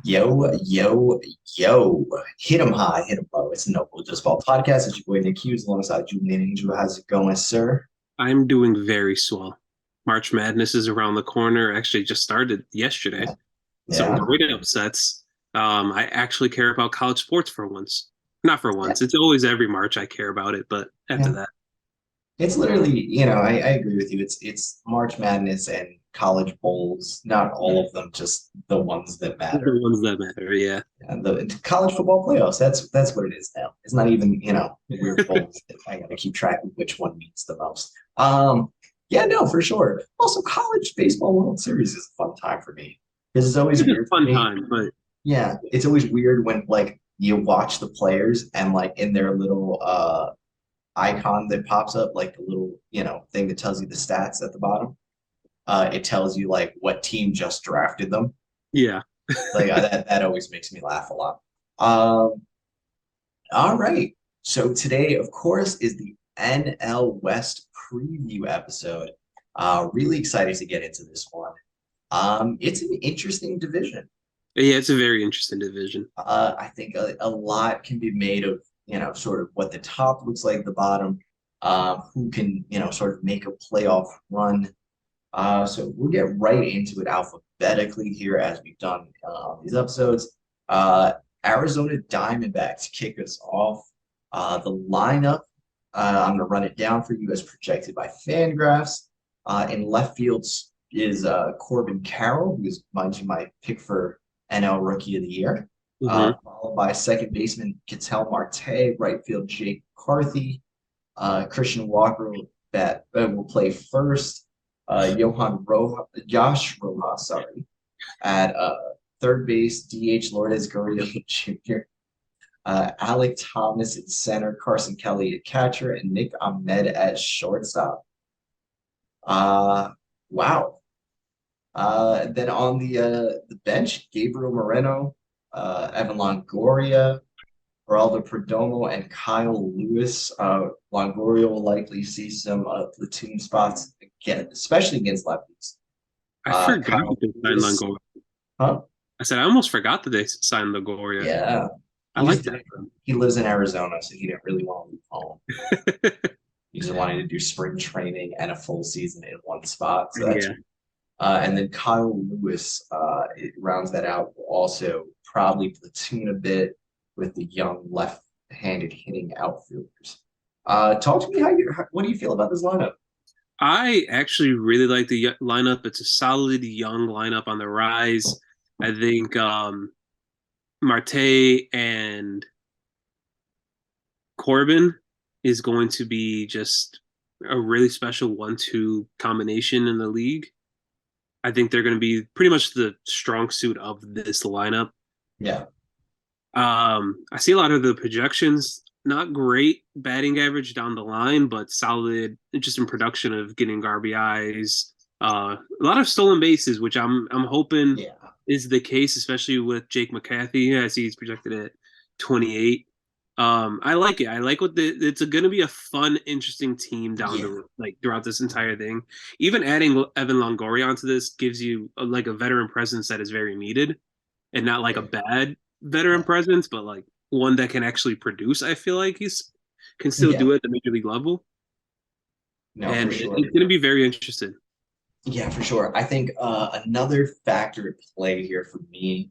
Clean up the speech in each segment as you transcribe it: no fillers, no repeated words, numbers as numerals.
Yo, yo, yo. Hit 'em high, hit 'em low. It's a No Bull Just Ball podcast. It's your boy Nick Hughes alongside Julian Angel. How's it going, sir? I'm doing very swell. March Madness is around the corner. Actually, just started yesterday. Yeah. So Yeah. avoid upsets. I actually care about college sports for once. Not for Yeah. once. It's always every March I care about it, but after Yeah. that, It's literally, I agree with you. It's March Madness and college bowls, not all of them, just the ones that the matter. ones that matter. Yeah. And the college football playoffs, that's what it is now. It's not even, weird bowls that I gotta keep track of which one means the most. Yeah, no, for sure. Also, college baseball World Series is a fun time for me because it's always It's a weird for fun me. time, but Yeah, it's always weird when like you watch the players and like in their little icon that pops up, like the little, thing that tells you the stats at the bottom. It tells you like what team just drafted them. yeah. Like that always makes me laugh a lot. Um, all right. So today, of course, is the NL West preview episode. Really excited to get into this one. It's an interesting division. Yeah, it's a very interesting division. I think a lot can be made of, sort of what the top looks like, the bottom, who can, sort of make a playoff run. So we'll get right into it alphabetically here as we've done on these episodes. Uh, Arizona Diamondbacks kick us off. The lineup, I'm going to run it down for you as projected by Fangraphs. In left field is Corbin Carroll, who is, mind you, my pick for NL Rookie of the Year. Hmm. Followed by second baseman Ketel Marte, right field Jake McCarthy, Christian Walker will play first. Josh Rojas, sorry, at third base, DH Lourdes Gurriel Jr., Alec Thomas at center, Carson Kelly at catcher, and Nick Ahmed at shortstop. Uh, wow. Then on the bench, Gabriel Moreno, Evan Longoria, Geraldo Perdomo, and Kyle Lewis. Longoria will likely see some platoon spots again, especially against lefties. I forgot Kyle they signed Lewis, Longoria. huh? I said I almost forgot that they signed Longoria. Yeah, I he just like that didn't. for He lives in Arizona, so he didn't really want to leave home. him. He just wanted to do spring training and a full season in one spot. So that's Yeah. and then Kyle Lewis it rounds that out. Will also probably platoon a bit with the young left-handed hitting outfielders. Talk to me what do you feel about this lineup? I actually really like the lineup. It's a solid young lineup on the rise. I think Marte and Corbin is going to be just a really special 1-2 combination in the league. I think they're going to be pretty much the strong suit of this lineup. Yeah, I see a lot of the projections, not great batting average down the line, but solid just in production of getting RBIs. A lot of stolen bases, which I'm hoping yeah, is the case, especially with Jake McCarthy. I see he's projected at 28. I like it. I like it's going to be a fun, interesting team down yeah, the like throughout this entire thing. Even adding Evan Longoria onto this gives you like a veteran presence that is very needed, and not like a yeah, bad veteran yeah. presence, but like one that can actually produce. I feel like he's can still Yeah. do it at the major league level, No, for and sure. it's going to be very interesting. Yeah, for sure. I think another factor at play here for me,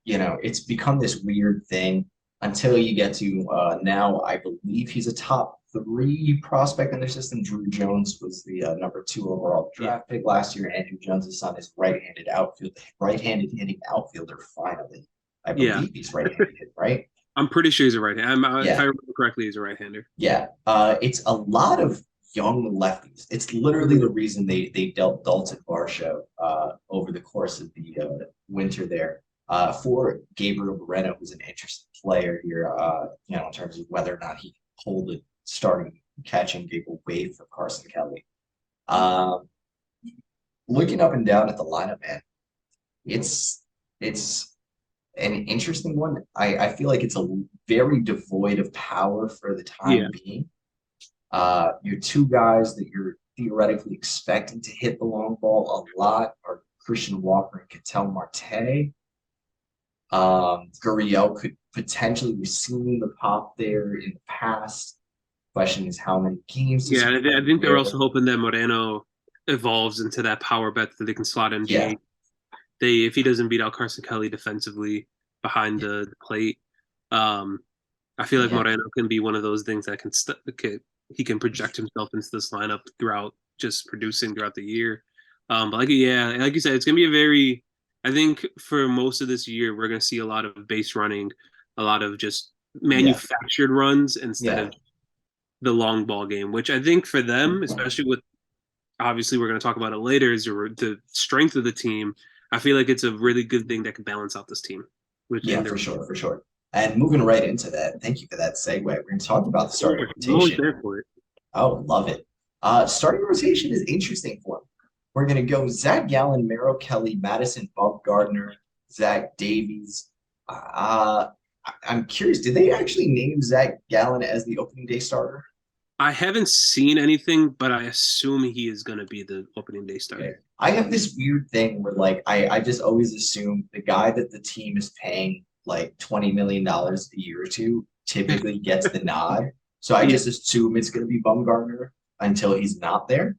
it's become this weird thing until you get to now. I believe he's a top three prospect in their system. Drew Jones was the number two overall Yeah, draft pick last year. Andrew Jones' son is right-handed hitting outfielder. Finally, I yeah. believe he's right-handed hit, right? I'm pretty sure he's a right hand. If I Yeah, remember correctly, he's a right hander. yeah. It's a lot of young lefties. It's literally the Mm-hmm. reason they dealt Dalton Varsho over the course of the winter there. For Gabriel Moreno, who's an interesting player here, in terms of whether or not he can hold a starting catching gig away from Carson Kelly. Um, Looking up and down at the lineup, man, it's it's an interesting one. I feel like it's a very devoid of power for the Yeah, time being. Your two guys that you're theoretically expecting to hit the long ball a lot are Christian Walker and Ketel Marte. Gurriel could potentially, we've seen the pop there in the past. Question is how many games does Yeah, he play I think they're where? also hoping that Moreno evolves into that power bet that they can slot in Yeah, DH. If he doesn't beat out Carson Kelly defensively behind the plate, um, I feel like yeah, Moreno can be one of those things that he can project himself into this lineup throughout just producing throughout the year. But like you said, it's gonna be a very. I think for most of this year, we're gonna see a lot of base running, a lot of just yeah, manufactured runs instead yeah, of the long ball game. Which I think for them, especially with obviously we're going to talk about it later, is the strength of the team. I feel like it's a really good thing that can balance out this team yeah, within their. for sure, for sure. And moving right into that, thank you for that segue. We're going to talk about the starting I'm always rotation. there for it. Oh, love it. Starting rotation is interesting for him. We're going to go Zach Gallen, Merrill Kelly, Madison Bumgarner, Zach Davies. I'm curious, did they actually name Zach Gallen as the opening day starter? I haven't seen anything, but I assume he is going to be the opening day Okay. starter. I have this weird thing where like I just always assume the guy that the team is paying like $20 million a year to typically gets the nod. So I Yeah, just assume it's gonna be Bumgarner until he's not there.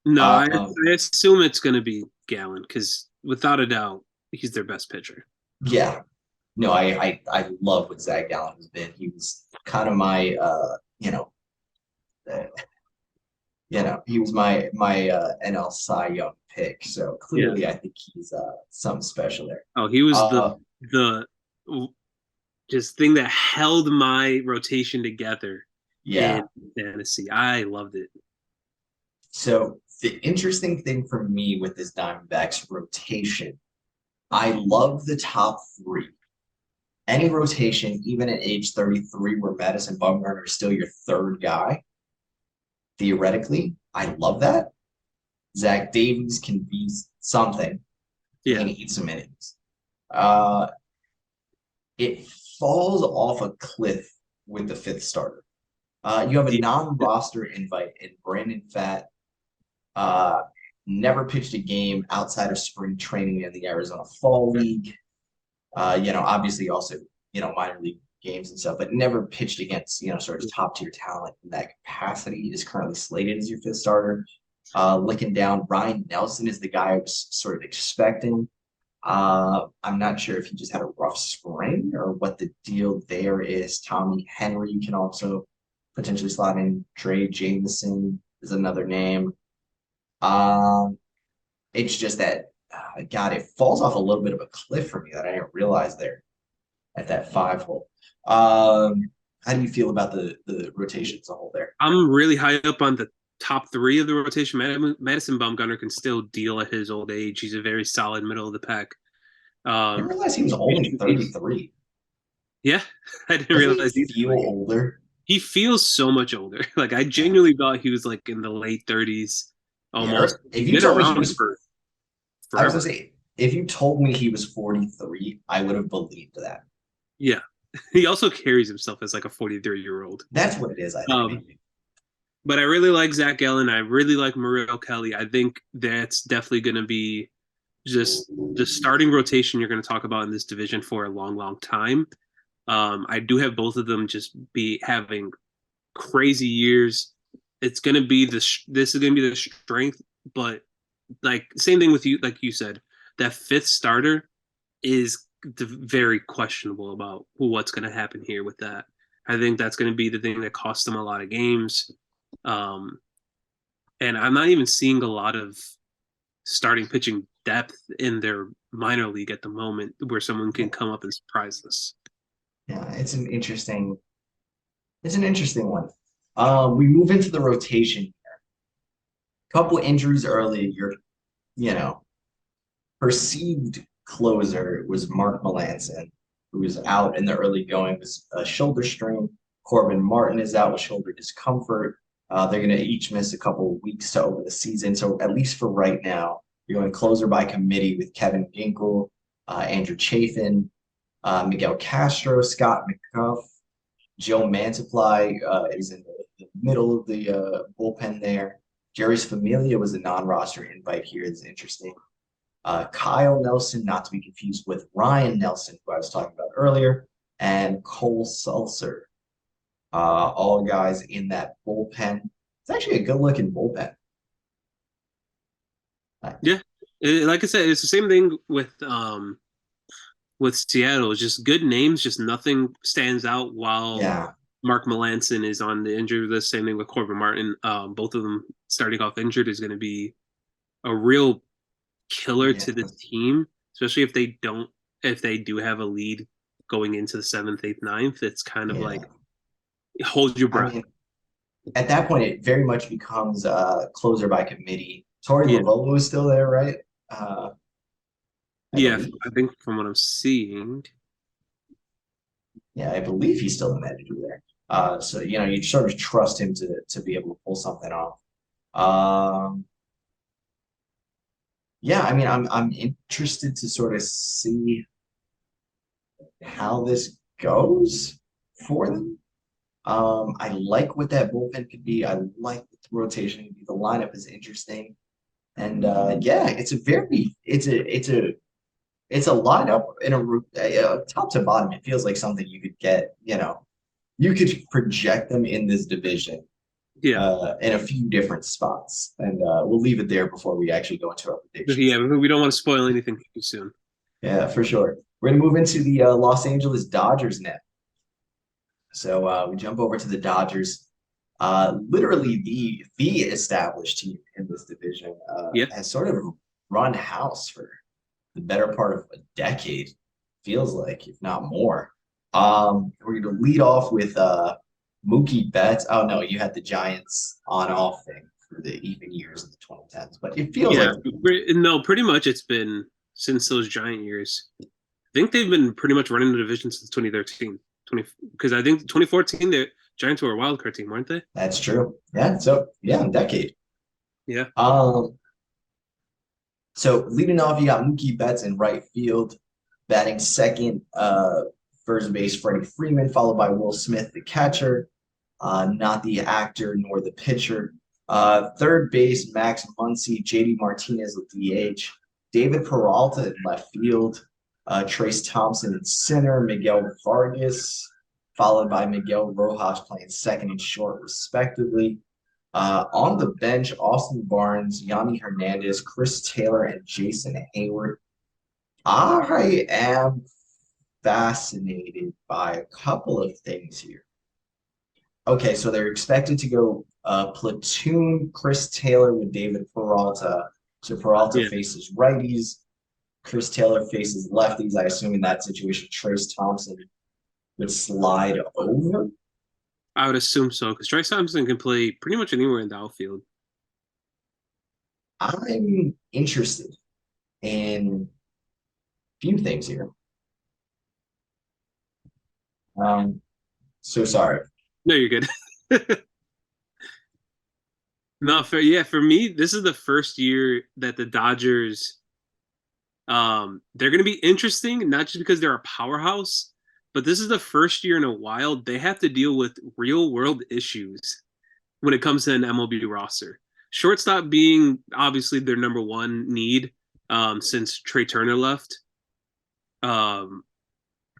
no, Um, I assume it's going to be Gallon because without a doubt, he's their best pitcher. yeah. No, I love what Zach Gallen has been. He was kind of my uh, he was my NL Cy Young pick. So Yeah. clearly I think he's something special there. Oh, he was Uh the just thing that held my rotation together yeah. in fantasy. I loved it. So the interesting thing for me with this Diamondbacks rotation, I love the top three. Any rotation, even at age 33, where Madison Bumgarner is still your third guy, theoretically, I love that. Zach Davies can be something. He Yeah. can eat some innings. Uh, it falls off a cliff with the fifth starter. You have a Yeah. non-roster invite in Brandon Fat. Uh, Never pitched a game outside of spring training in the Arizona Fall League. Obviously also, minor league games and stuff, but never pitched against, sort of top tier talent in that capacity. Is currently slated as your fifth starter. Looking down, Ryan Nelson is the guy I was sort of expecting. I'm not sure if he just had a rough spring or what the deal there is. Tommy Henry can also potentially slot in. Trey Jameson is another name. Um, it's just that, God, it falls off a little bit of a cliff for me that I didn't realize there at that five hole. How do you feel about the rotation as a whole there? I'm really high up on the top three of the rotation. Madison Bumgarner can still deal at his old age. He's a very solid middle of the pack. I didn't Um, realize he was only 33. yeah, I didn't Doesn't he realize either. feel Like older? he feels so much older. Like I Yeah. genuinely thought he was like in the late 30s, Yeah. almost. If He's you been told me he around was, for I was gonna forever. say, if you told me he was 43, I would have believed that. Yeah, he also carries himself as like a 43-year-old. That's what it is, I think, Um, maybe. but I really like Zach Allen. I really like Muriel Kelly. I think that's definitely going to be just the starting rotation you're going to talk about in this division for a long, long time. I do have both of them just be having crazy years. It's going to be this is going to be the strength, but like same thing with you, like you said, that fifth starter is very questionable about what's going to happen here with that. I think that's going to be the thing that costs them a lot of games. Um, and I'm not even seeing a lot of starting pitching depth in their minor league at the moment where someone can Yeah, come up and surprise us. yeah, it's an interesting one. We move into the rotation. Couple injuries early. Your, you know, perceived closer was Mark Melanson, who was out in the early going with a shoulder strain. Corbin Martin is out with shoulder discomfort. They're going to each miss a couple of weeks to open the season. So at least for right now, you're going closer by committee with Kevin Ginkle, Andrew Chafin, Miguel Castro, Scott McCuff, Joe Mantiply is in the middle of the bullpen there. Jerry's Familia was a non-roster invite here. It's interesting. Kyle Nelson, not to be confused with Ryan Nelson, who I was talking about earlier, and Cole Sulser. All guys in that bullpen. It's actually a good looking bullpen. Yeah. Like I said, it's the same thing with Seattle. It's just good names, just nothing stands out while Yeah, Mark Melanson is on the injured list. Same thing with Corbin Martin. Both of them starting off injured is going to be a real killer yeah, to this team, especially if they do have a lead going into the seventh, eighth, ninth. It's kind of yeah. like hold your I breath. mean, at that point, it very much becomes closer by committee. Tori Yeah, Lavolo is still there, right? Uh, I yeah. believe. I think from what I'm seeing, Yeah, I believe he's still the manager there. So you sort of trust him to be able to pull something off. Um, yeah, I mean, I'm interested to sort of see how this goes for them. I like what that bullpen could be. I like what the rotation could be. The lineup is interesting, and yeah, it's a lineup in a top to bottom. It feels like something you could get. You could project them in this division yeah, in a few different spots, and we'll leave it there before we actually go into our yeah. predictions. We don't want to spoil anything too soon. Yeah, for sure. We're gonna move into the Los Angeles Dodgers now. So we jump over to the Dodgers. Literally the established team in this division Yeah, has sort of run house for the better part of a decade, feels like, if not more. We're going to lead off with Mookie Betts. Oh no, you had the Giants on off thing for the even years of the 2010s, but it feels yeah. like No, pretty much it's been since those Giant years. I think they've been pretty much running the division since 2013. 20 because I think 2014 the Giants were a wild card team, weren't they? that's true. Yeah, so yeah, a decade. Yeah. Um, so leading off, you got Mookie Betts in right field, batting second, first base Freddie Freeman, followed by Will Smith, the catcher, not the actor nor the pitcher. Third base, Max Muncy, JD Martinez, the DH, David Peralta in left field, Trace Thompson in center, Miguel Vargas, followed by Miguel Rojas playing second and short, respectively. On the bench, Austin Barnes, Yanni Hernandez, Chris Taylor, and Jason Hayward. I am fascinated by a couple of things here. Okay, so they're expected to go platoon Chris Taylor with David Peralta. So Peralta Yeah. faces righties, Chris Taylor faces lefties. I assume in that situation, Trace Thompson would slide over. I would assume so because Trace Thompson can play pretty much anywhere in the outfield. I'm interested in a few things here. So sorry. No, you're good. No, for me, this is the first year that the Dodgers they're gonna be interesting, not just because they're a powerhouse, but this is the first year in a while they have to deal with real world issues when it comes to an MLB roster. Shortstop being obviously their number one need since Trey Turner left. Um,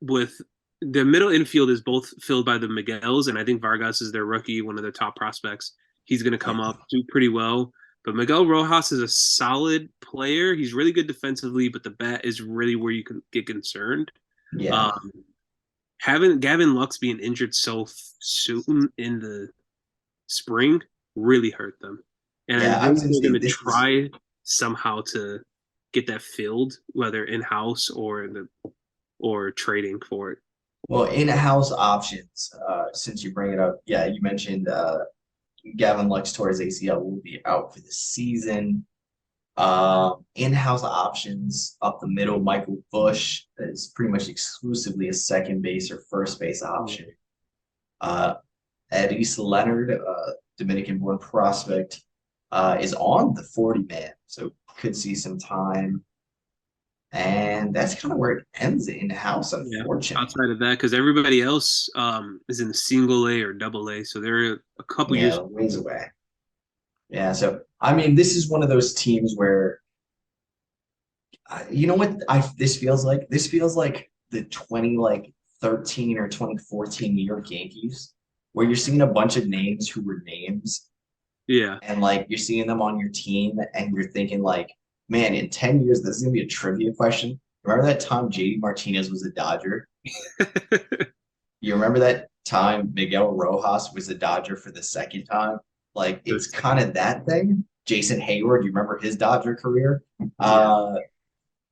with the middle infield is both filled by the Miguels, and I think Vargas is their rookie, one of their top prospects. He's going to come Yeah. up, do pretty well. But Miguel Rojas is a solid player. He's really good defensively, but the bat is really where you can get concerned. Yeah. Um, having Gavin Lux being injured so soon in the spring really hurt them. And I Yeah, I think was gonna they're say going to this is try somehow to get that filled, whether in house or or trading for it. well, in-house options. Since you bring it up, yeah, you mentioned Gavin Lux Torres ACL will be out for the season. In-house options up the middle, Michael Bush is pretty much exclusively a second base or first base option. Uh, Eddie Leonard, Dominican-born prospect, is on the 40 man, so could see some time. And that's kind of where it ends in house, Yeah. unfortunately. Outside of that, because everybody else is in single A or double A, so they're a couple years. Yeah, ways away. Yeah, so I mean, this is one of those teams where You know what I this feels like? This feels like the 13 or 2014 New York Yankees, where you're seeing a bunch of names who were names, Yeah. and like you're seeing them on your team, and you're thinking like, man, in 10 years, this is gonna be a trivia question. Remember that time JD Martinez was a Dodger? You remember that time Miguel Rojas was a Dodger for the second time? Like The it's kind second. of that thing. Jason Hayward, you remember his Dodger career? Yeah. Uh,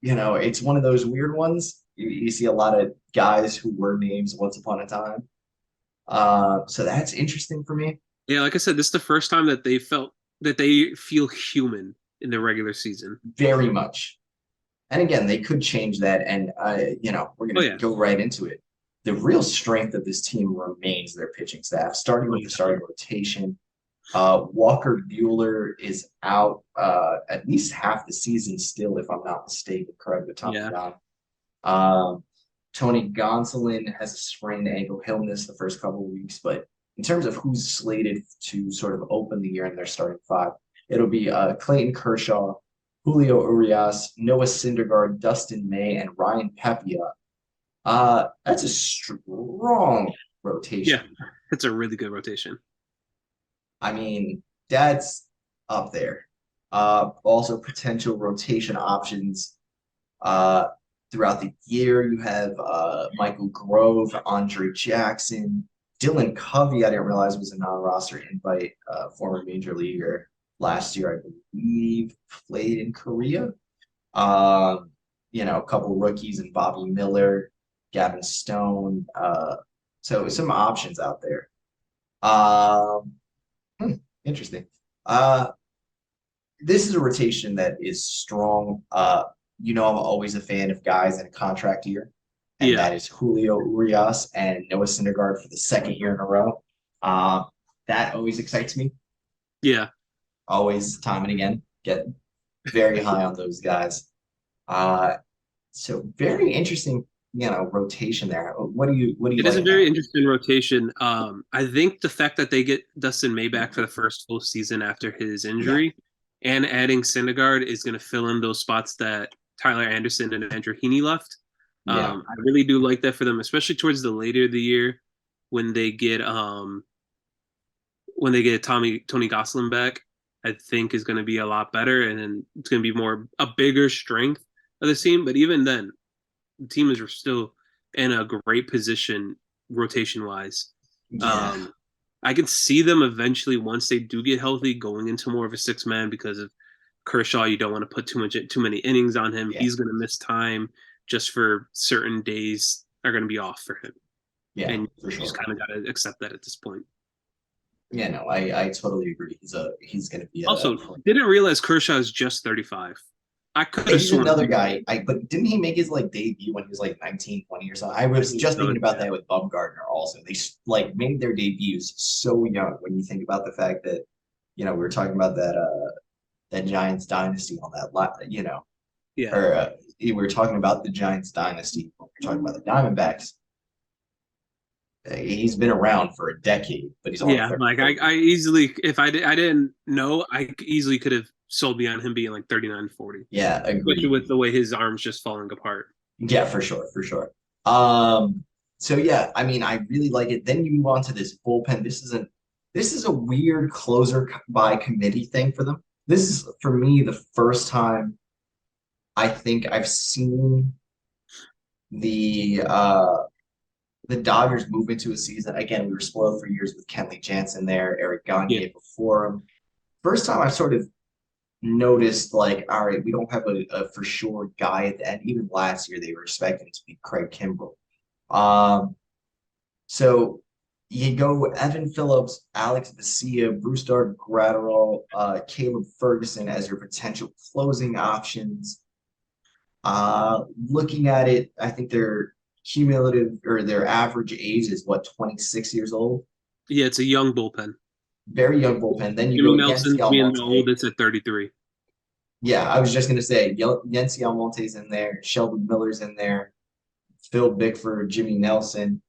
it's one of those weird ones. You see a lot of guys who were names once upon a time. So that's interesting for me, Yeah, like I said, this is the first time that they feel human in the regular season. very much. And again, they could change that, and we're Oh gonna yeah. go right into it. The real strength of this team remains their pitching staff, starting Oh with the yeah. starting rotation. Walker Bueller is out at least half the season still, if I'm not mistaken. Correct me, Tommy Yeah. John. Um, Tony Gonsolin has a sprained ankle. He'll miss the first couple of weeks, but in terms of who's slated to sort of open the year in their starting five, it'll be Clayton Kershaw, Julio Urias, Noah Syndergaard, Dustin May, and Ryan Pepia. That's a strong Yeah. rotation. It's a really good rotation. I mean, that's up there. Also potential rotation options uh, throughout the year. You have Michael Grove, Andre Jackson, Dylan Covey. I didn't realize was a non-roster invite, former major leaguer last year, I believe, played in Korea. Um, a couple rookies and Bobby Miller, Gavin Stone. So some options out there. Um, Hmm, interesting. Uh, this is a rotation that is strong. I'm always a fan of guys in a contract year, and Yeah. that is Julio Urias and Noah Syndergaard for the second year in a row. Uh, that always excites me. Yeah. Always, time and again, get very high on those guys. Uh, so very interesting, rotation there. What do you It is like a about very it? interesting rotation. I think the fact that they get Dustin May back for the first full season after his Yeah, injury and adding Syndergaard is going to fill in those spots that Tyler Anderson and Andrew Heaney left. yeah, I really do like that for them, especially towards the later of the year when they get Tony Gosselin back. I think is going to be a lot better, and then it's going to be more a bigger strength of the team. But even then, the team is still in a great position rotation wise. yeah, Um, I can see them eventually once they do get healthy going into more of a six man because of Kershaw. You don't want to put too many innings on him. yeah, He's going to miss time just for certain days are going to be off for him, yeah, and for you just sure. kind of got to accept that at this point. Yeah, no, I totally agree. He's going to be a Also, didn't realize Kershaw is just 35. I could have he's sworn another he was guy. But didn't he make his like debut when he was like 19, 20 or something? I was just so, thinking about yeah. that with Bumgarner also. They like made their debuts so young when you think about the fact that, we were talking about that Giants dynasty on that lot, Yeah. or we were talking about the Giants dynasty when we are talking about the Diamondbacks. He's been around for a decade, but he's only Yeah, like 34 I years old. easily if I didn't know, I easily could have sold me on him being like 39, 40, Yeah, especially agreed. with the way his arms just falling apart. Yeah, for sure, for sure. So yeah, I mean, I really like it. Then you move on to this bullpen. This is a weird closer by committee thing for them. This is for me the first time I think I've seen the uh the Dodgers move into a season. Again, we were spoiled for years with Kenley Jansen there, Eric Yeah. Gagne before him. First time I sort of noticed like, all right, we don't have a for sure guy at the end. Even last year they were expecting to be Craig Kimbrell. So you go Evan Phillips, Alex Vesia, Brusdar Gratterall, Caleb Ferguson as your potential closing options. Looking at it, I think their cumulative or their average age is what, 26 years old. Yeah, it's a young bullpen. Very young bullpen. Then you Jimmy go Yency Nelson's being the Almonte. oldest at 33. Yeah, I was just gonna say Yency Almonte's in there, Shelby Miller's in there, Phil Bickford, Jimmy Nelson.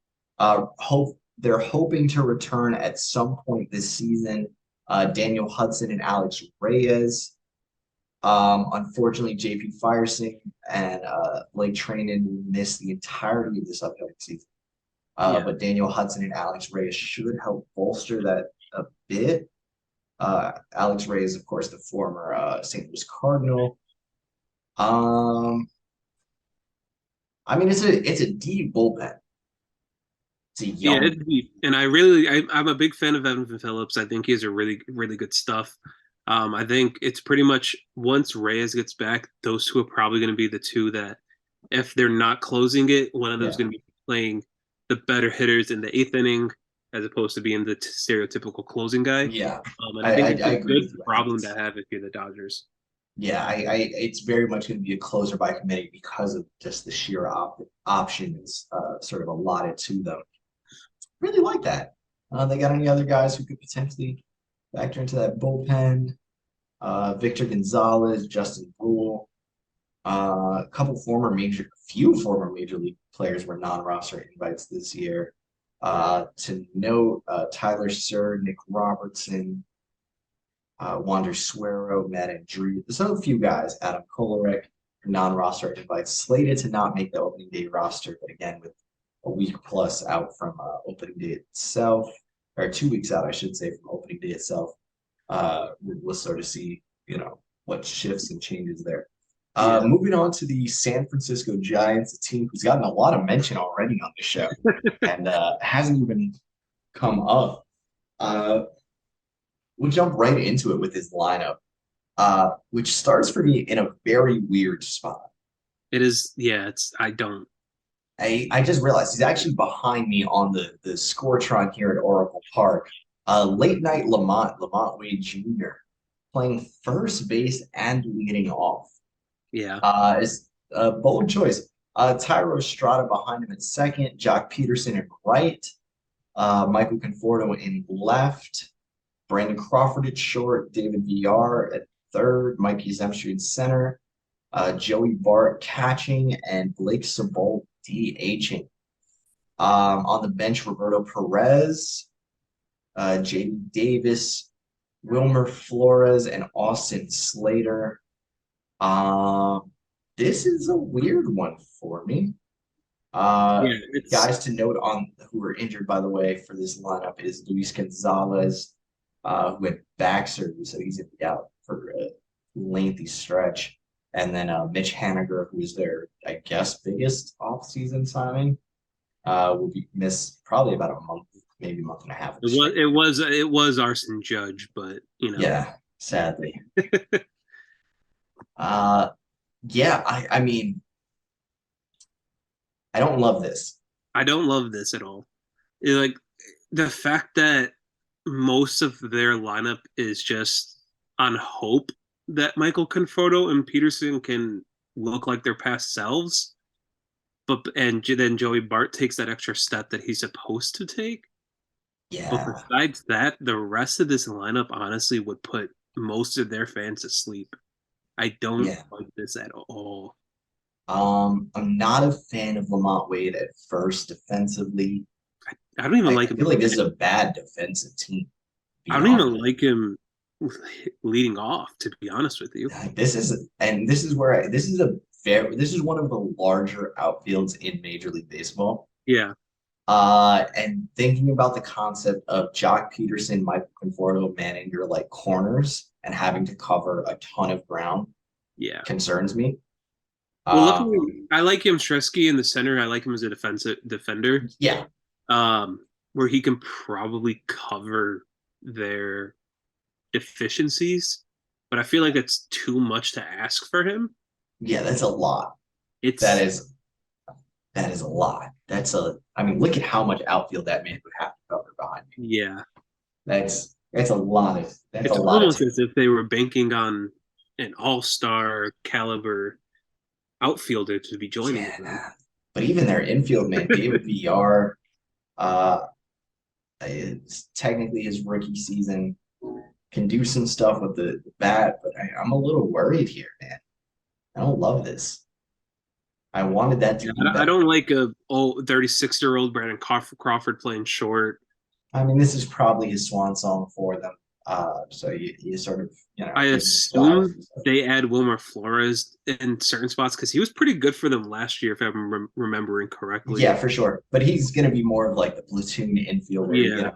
They're hoping to return at some point this season. Daniel Hudson and Alex Reyes. Unfortunately, JP Firesing and Blake Trainen will miss the entirety of this upcoming season. Yeah. But Daniel Hudson and Alex Reyes should help bolster that a bit. Alex Reyes, of course, the former St. Louis Cardinal. Um, I mean, it's a deep bullpen. It's a Yeah, young. it's deep. And I'm a big fan of Evan Phillips. I think he has a really good stuff. I think it's pretty much once Reyes gets back, those two are probably going to be the two that, if they're not closing it, one of them is Yeah, going to be playing the better hitters in the eighth inning as opposed to being the stereotypical closing guy. yeah. And I I, think I, it's I a agree good with you. I think problem to it's have if you're the Dodgers. yeah. It's very much going to be a closer by committee because of just the sheer options sort of allotted to them. Really like that. They got any other guys who could potentially factor into that bullpen? Victor Gonzalez, Justin Brule, few former major league players were non-roster invites this year. To note, Tyler Sir, Nick Robertson, Wander Suero, Matt Andrew. So a few guys, Adam Kolarek, non-roster invites slated to not make the opening day roster, but again with a week plus out from opening day itself, or 2 weeks out, I should say, from opening day itself. We'll sort of see, what shifts and changes there. Yeah. Moving on to the San Francisco Giants, a team who's gotten a lot of mention already on the show and hasn't even come up. Uh, we'll jump right into it with his lineup, which starts for me in a very weird spot. It is, yeah, I don't. I just realized he's actually behind me on the Scoretron here at Oracle Park. Late night Lamont Wade Jr. playing first base and leading off. Yeah. Is a bold choice. Tyro Estrada behind him at second, Jock Peterson at right, Michael Conforto in left, Brandon Crawford at short, David VR at third, Mike Yuzemski in center, Joey Bart catching, and Blake Sabol DHing. On the bench, Roberto Perez, JD Davis, Wilmer Flores, and Austin Slater. Um, this is a weird one for me. Uh, Yeah, it's Guys to note on who are injured, by the way, for this lineup is Luis Gonzalez, who had back surgery, so he's gonna be out for a lengthy stretch. And then Mitch Haniger, who is their, I guess, biggest offseason signing, will be missed probably about a month, maybe a month and a half. it was Arson Judge, but Yeah, sadly. Uh, yeah, I mean, I don't love this. I don't love this at all. Like the fact that most of their lineup is just on hope that Michael Conforto and Peterson can look like their past selves, and then Joey Bart takes that extra step that he's supposed to take. But Yeah, besides that, the rest of this lineup honestly would put most of their fans to sleep. I don't yeah. like this at all. I'm not a fan of Lamont Wade at first defensively. I don't even I like him. feel like this is a bad defensive team, to I be don't even honest. like him leading off, to be honest with you. This is where this is one of the larger outfields in Major League Baseball. Yeah, And thinking about the concept of Jock Peterson, Michael Conforto manning your like corners and having to cover a ton of ground yeah. concerns me. Well, Um, luckily, I like him Stresky in the center. I like him as a defensive defender, yeah, where he can probably cover their deficiencies. But I feel like it's too much to ask for him. yeah, that's a lot. That It's is that is a lot. I mean, look at how much outfield that man would have to cover behind me. yeah, That's a lot of that's a it's lot of almost territory. as if they were banking on an all-star caliber outfielder to be joining Yeah, them. nah. But even their infield man, David VR, uh, it's technically his rookie season, can do some stuff with the bat, but I'm a little worried here, man. I don't love this. I wanted that to Yeah, be I better. don't like a 36-year-old Brandon Crawford playing short. I mean, this is probably his swan song for them. So you sort of, I give them styles assume and stuff. they add Wilmer Flores in certain spots because he was pretty good for them last year, if I'm remembering correctly. Yeah, for sure. But he's going to be more of like the platoon infielder. Yeah,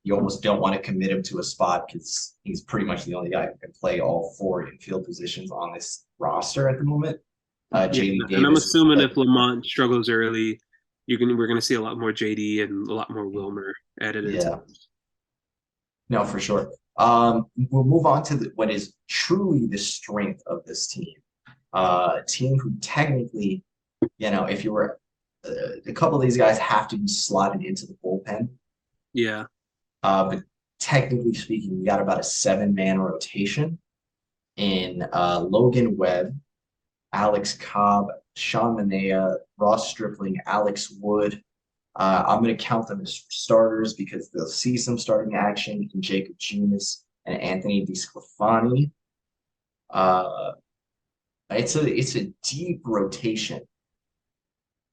You almost don't want to commit him to a spot because he's pretty much the only guy who can play all four infield positions on this roster at the moment. yeah, JD and I'm Davis is assuming if playing more. Lamont struggles early, we're gonna see a lot more JD and a lot more Wilmer added into Yeah, no, for sure. We'll move on to what is truly the strength of this team. A team who technically, if you were a couple of these guys have to be slotted into the bullpen. Yeah, But technically speaking, we got about a seven-man rotation in Logan Webb, Alex Cobb, Sean Manea, Ross Stripling, Alex Wood. I'm going to count them as starters because they'll see some starting action in Jacob Junis and Anthony DeSclafani. Uh, it's a deep rotation,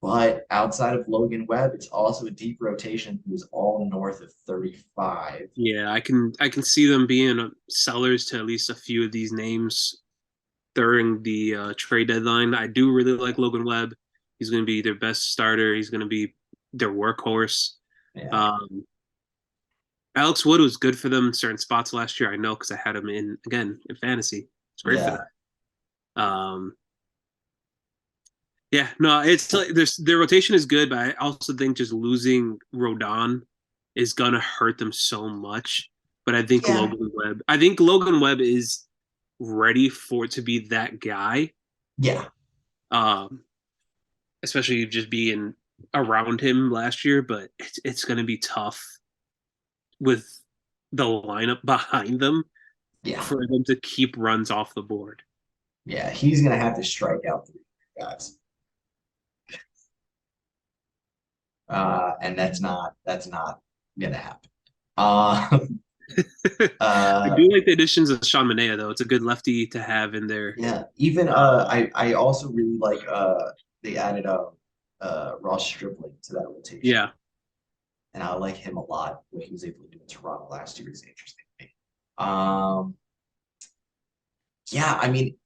but outside of Logan Webb, it's also a deep rotation who's all north of 35. yeah, I can see them being sellers to at least a few of these names during the trade deadline. I do really like Logan Webb. He's going to be their best starter. He's going to be their workhorse. Yeah, Um, Alex Wood was good for them in certain spots last year. I know because I had him in fantasy. It's great for yeah, that. Yeah, no, it's like their rotation is good, but I also think just losing Rodon is gonna hurt them so much. But yeah, I think Logan Webb is ready for to be that guy. yeah, Um, Especially just being around him last year, but it's going to be tough with the lineup behind them yeah, for them to keep runs off the board. yeah. He's gonna have to strike out three guys, and that's not gonna happen. Uh, I uh, do like the additions of Sean Manea, though. It's a good lefty to have in there. yeah. Even Uh, I also really like they added Ross Stripling to that rotation, yeah, and I like him a lot. What he was able to do in Toronto last year is interesting to me. Um, yeah, I mean,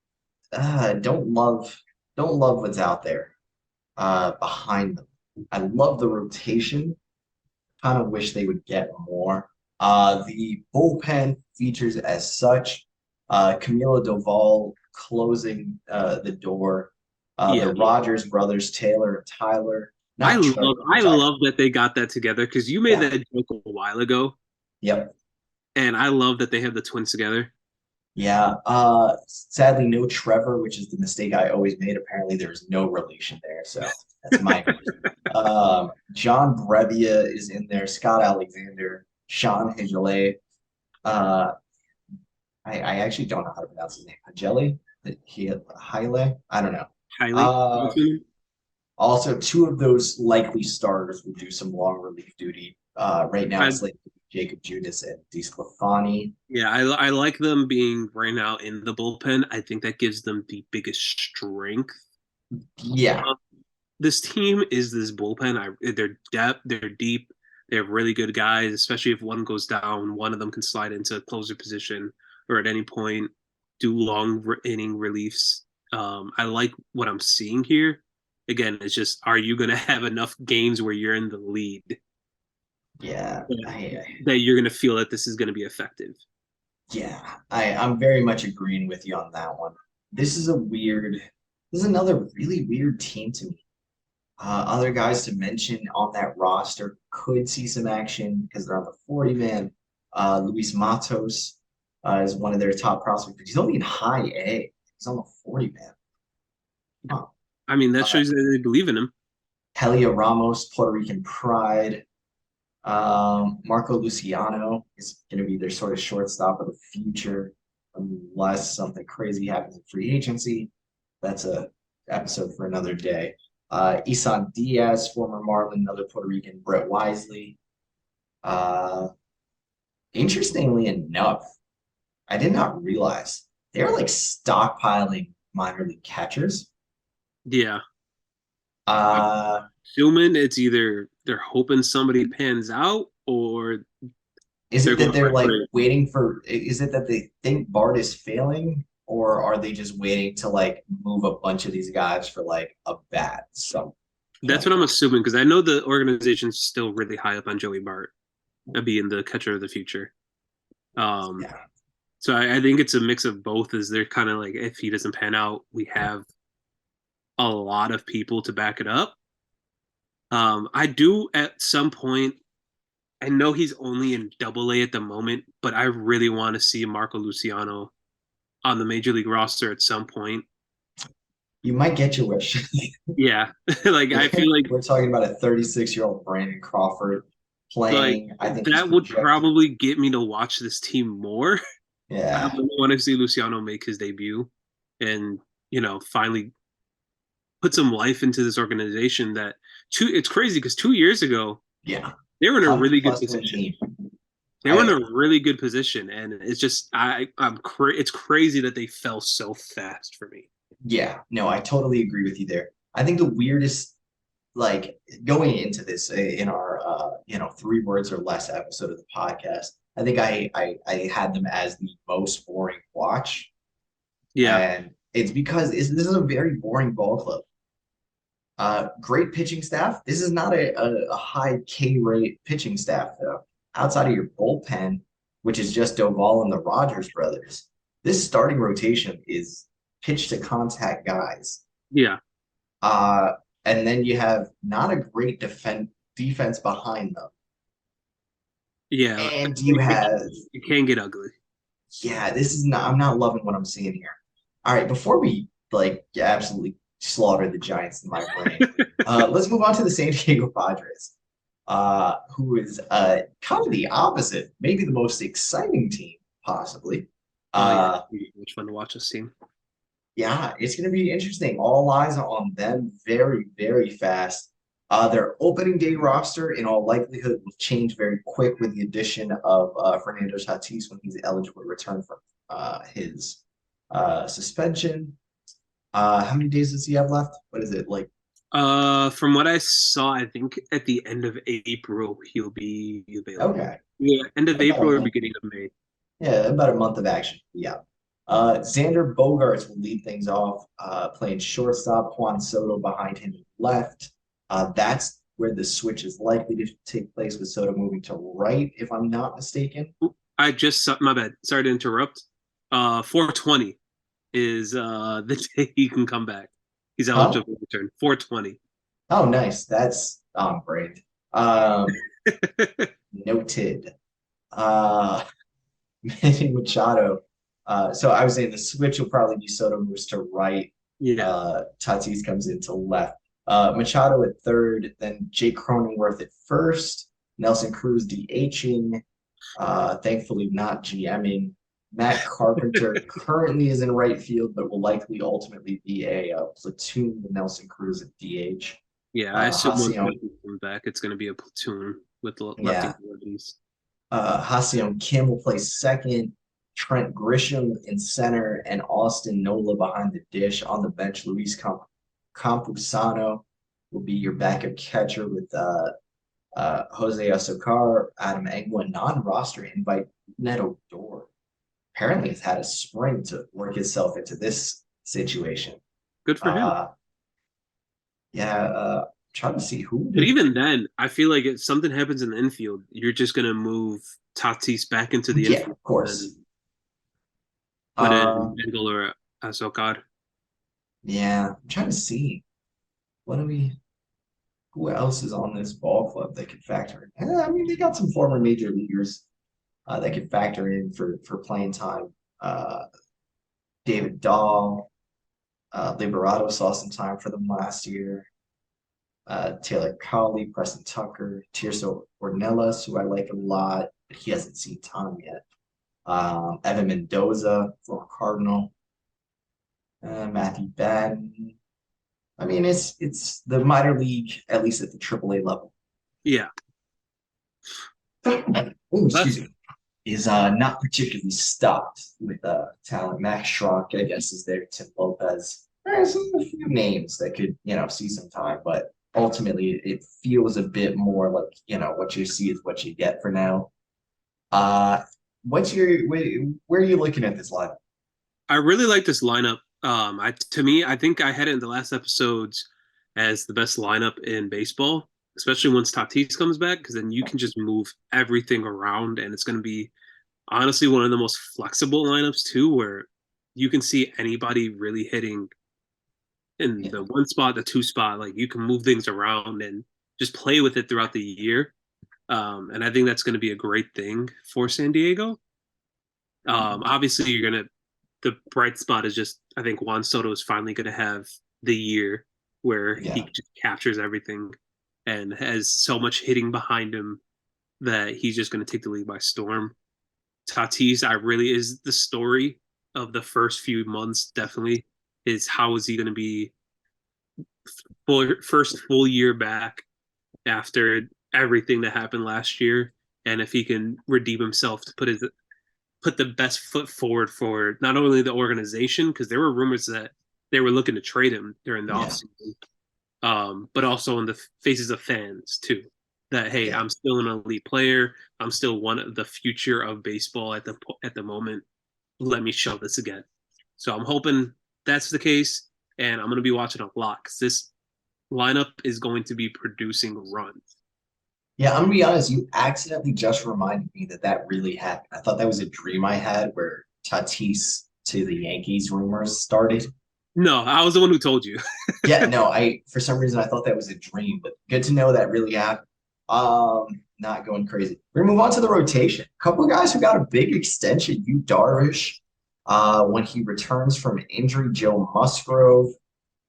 don't love what's out there behind them. I love the rotation. Kind of wish they would get more. The bullpen features as such. Camilo Doval closing the door. The yeah. Rogers brothers, Taylor and Tyler, not Trevor, I which I love that they got that together because you made yeah, that joke a while ago, yep, and I love that they have the twins together. yeah. Sadly, no Trevor, which is the mistake I always made. Apparently, there's no relation there, so that's my fault. John Brebbia is in there. Scott Alexander, Sean Higele. Uh, I actually don't know how to pronounce his name. Higele, Hile. I don't know. Highly. Uh, Also, two of those likely starters will do some long relief duty. Right now, I, it's like Jacob Judas and DeSclafani. Yeah, I like them being right now in the bullpen. I think that gives them the biggest strength. Yeah, Uh, this team is this bullpen. They're depth, they're deep, they have really good guys. Especially if one goes down, one of them can slide into closer position or at any point do long inning reliefs. I like what I'm seeing here. Again, it's just are you going to have enough games where you're in the lead yeah, that you're going to feel that this is going to be effective? yeah. I'm very much agreeing with you on that one. This is a weird. This is another really weird team to me. Other guys to mention on that roster could see some action because they're on the 40 man. Luis Matos is one of their top prospects, but he's only in high A. He's on the 40 man. Huh. I mean, that Uh, shows that they believe in him. Helia Ramos, Puerto Rican pride. Marco Luciano is going to be their sort of shortstop of the future, unless something crazy happens in free agency. That's a episode for another day. Isan Diaz, former Marlin, another Puerto Rican, Brett Wisely. Uh, Interestingly enough, I did not realize they're like stockpiling minor league catchers. Yeah. I'm Uh, assuming it's either they're hoping somebody pans out or Is They're it that going for they're like three. waiting for, is it that they think Bart is failing, or are they just waiting to like move a bunch of these guys for like a bat some That's what point? I'm assuming because I know the organization's still really high up on Joey Bart being the catcher of the future. Um, Yeah. so I think it's a mix of both. Is they're kind of like if he doesn't pan out, we have a lot of people to back it up. I do at some point. I know he's only in Double A at the moment, but I really want to see Marco Luciano on the major league roster at some point. You might get your wish. Yeah, like I feel We're talking about a 36-year-old Brandon Crawford like playing. I think he's that would projected. probably get me to watch this team more. I Yeah. really want to see Luciano make his debut and finally put some life into this organization that it's crazy because 2 years ago Yeah. they were in a 100 really good plus win position. team. They were in I a really good position, and it's just it's crazy that they fell so fast for me. Yeah, no, I totally agree with you there. I think the weirdest, like going into this in our 3 words or less episode of the podcast, I think I had them as the most boring watch. Yeah, And it's because this is a very boring ball club. Great pitching staff. This is not a high K rate pitching staff, though. Outside of your bullpen, which is just Doval and the Rogers brothers, this starting rotation is pitch to contact guys. yeah, Uh, and then you have not a great defense behind them. yeah. And you have, It can get ugly. yeah, this is not, I'm not loving what I'm seeing here. All right, before we like absolutely slaughter the Giants in my brain, let's move on to the San Diego Padres, who is kind of the opposite, maybe the most exciting team, possibly. Oh yeah, Uh, which fun to watch this team. yeah, it's going to be interesting. All eyes are on them very, very fast. Their opening day roster, in all likelihood, will change very quick with the addition of Fernando Tatis when he's eligible to return from his suspension. How many days does he have left? What is it like? From what I saw, I think at the end of April he'll be available. Okay, Yeah, end of about a April or month. beginning of May. Yeah, about a month of action. Yeah. Xander Bogaerts will lead things off, playing shortstop. Juan Soto behind him left. That's where the switch is likely to take place with Soto moving to right, if I'm not mistaken. I just my bad. Sorry to interrupt. 420 is the day he can come back. He's Huh? eligible to return. 420. Oh, nice. That's on brand. Noted. Uh, Manny Machado. So I was saying the switch will probably be Soto moves to right. Yeah. Tatis comes into left. Machado at third, then Jake Cronenworth at first. Nelson Cruz DHing. Thankfully not GMing. Matt Carpenter currently is in right field, but will likely ultimately be a platoon with Nelson Cruz at DH. Yeah, I assume once Hacion, Messi comes back, it's going to be a platoon with lefty yeah, lefties. Hacion Kim will play second. Trent Grisham in center and Austin Nola behind the dish. On the bench, Luis Campusano will be your backup catcher with Jose Azocar, Adam Engel, non-roster invite Neto Door. Apparently has had a spring to work himself into this situation. Good for him. Uh, yeah, trying to see who But did. even then, I feel like if something happens in the infield, you're just going to move Tatis back into the Yeah, infield of and course. then put Uh, in Engel or Azokar. yeah, I'm trying to see. What do we? Who else is on this ball club that could factor in? I mean, they got some former major leaguers that could factor in for playing time. David Dahl, Liberato saw some time for them last year. Taylor Colley, Preston Tucker, Tirso Ornelas, who I like a lot, but he hasn't seen time yet. Evan Mendoza, former Cardinal, Matthew Batten. I mean, it's the minor league, at least at the AAA level. Yeah. Oh, That's excuse me. Is not particularly stocked with talent. Max Schrock, I guess, is there. Tim Lopez. There's a few names that could, see some time, but ultimately it feels a bit more like, what you see is what you get for now. Uh, where are you looking at this lineup? I really like this lineup. To me, I think I had it in the last episodes as the best lineup in baseball, especially once Tatis comes back, because then you can just move everything around, and it's going to be honestly one of the most flexible lineups too, where you can see anybody really hitting in Yeah. the one spot, the two spot. Like you can move things around and just play with it throughout the year. And I think that's going to be a great thing for San Diego. Obviously, you're gonna the bright spot is just I think Juan Soto is finally going to have the year where he Yeah. just captures everything and has so much hitting behind him that he's just going to take the league by storm. Tatis, I really is the story of the first few months. Definitely is how is he going to be first full year back after everything that happened last year, and if he can redeem himself to put the best foot forward for not only the organization because there were rumors that they were looking to trade him during the Yeah. offseason, but also in the faces of fans too. That hey, Yeah. I'm still an elite player. I'm still one of the future of baseball at the moment. Let me show this again. So I'm hoping that's the case, and I'm going to be watching a lot because this lineup is going to be producing runs. Yeah, I'm gonna be honest, you accidentally just reminded me that that really happened. I thought that was a dream I had where Tatis to the Yankees rumors started. No, I was the one who told you. Yeah, no, I for some reason I thought that was a dream, but good to know that really happened. Not going crazy. We're gonna move on to the rotation. A couple of guys who got a big extension. You Darvish, when he returns from injury, Joe Musgrove,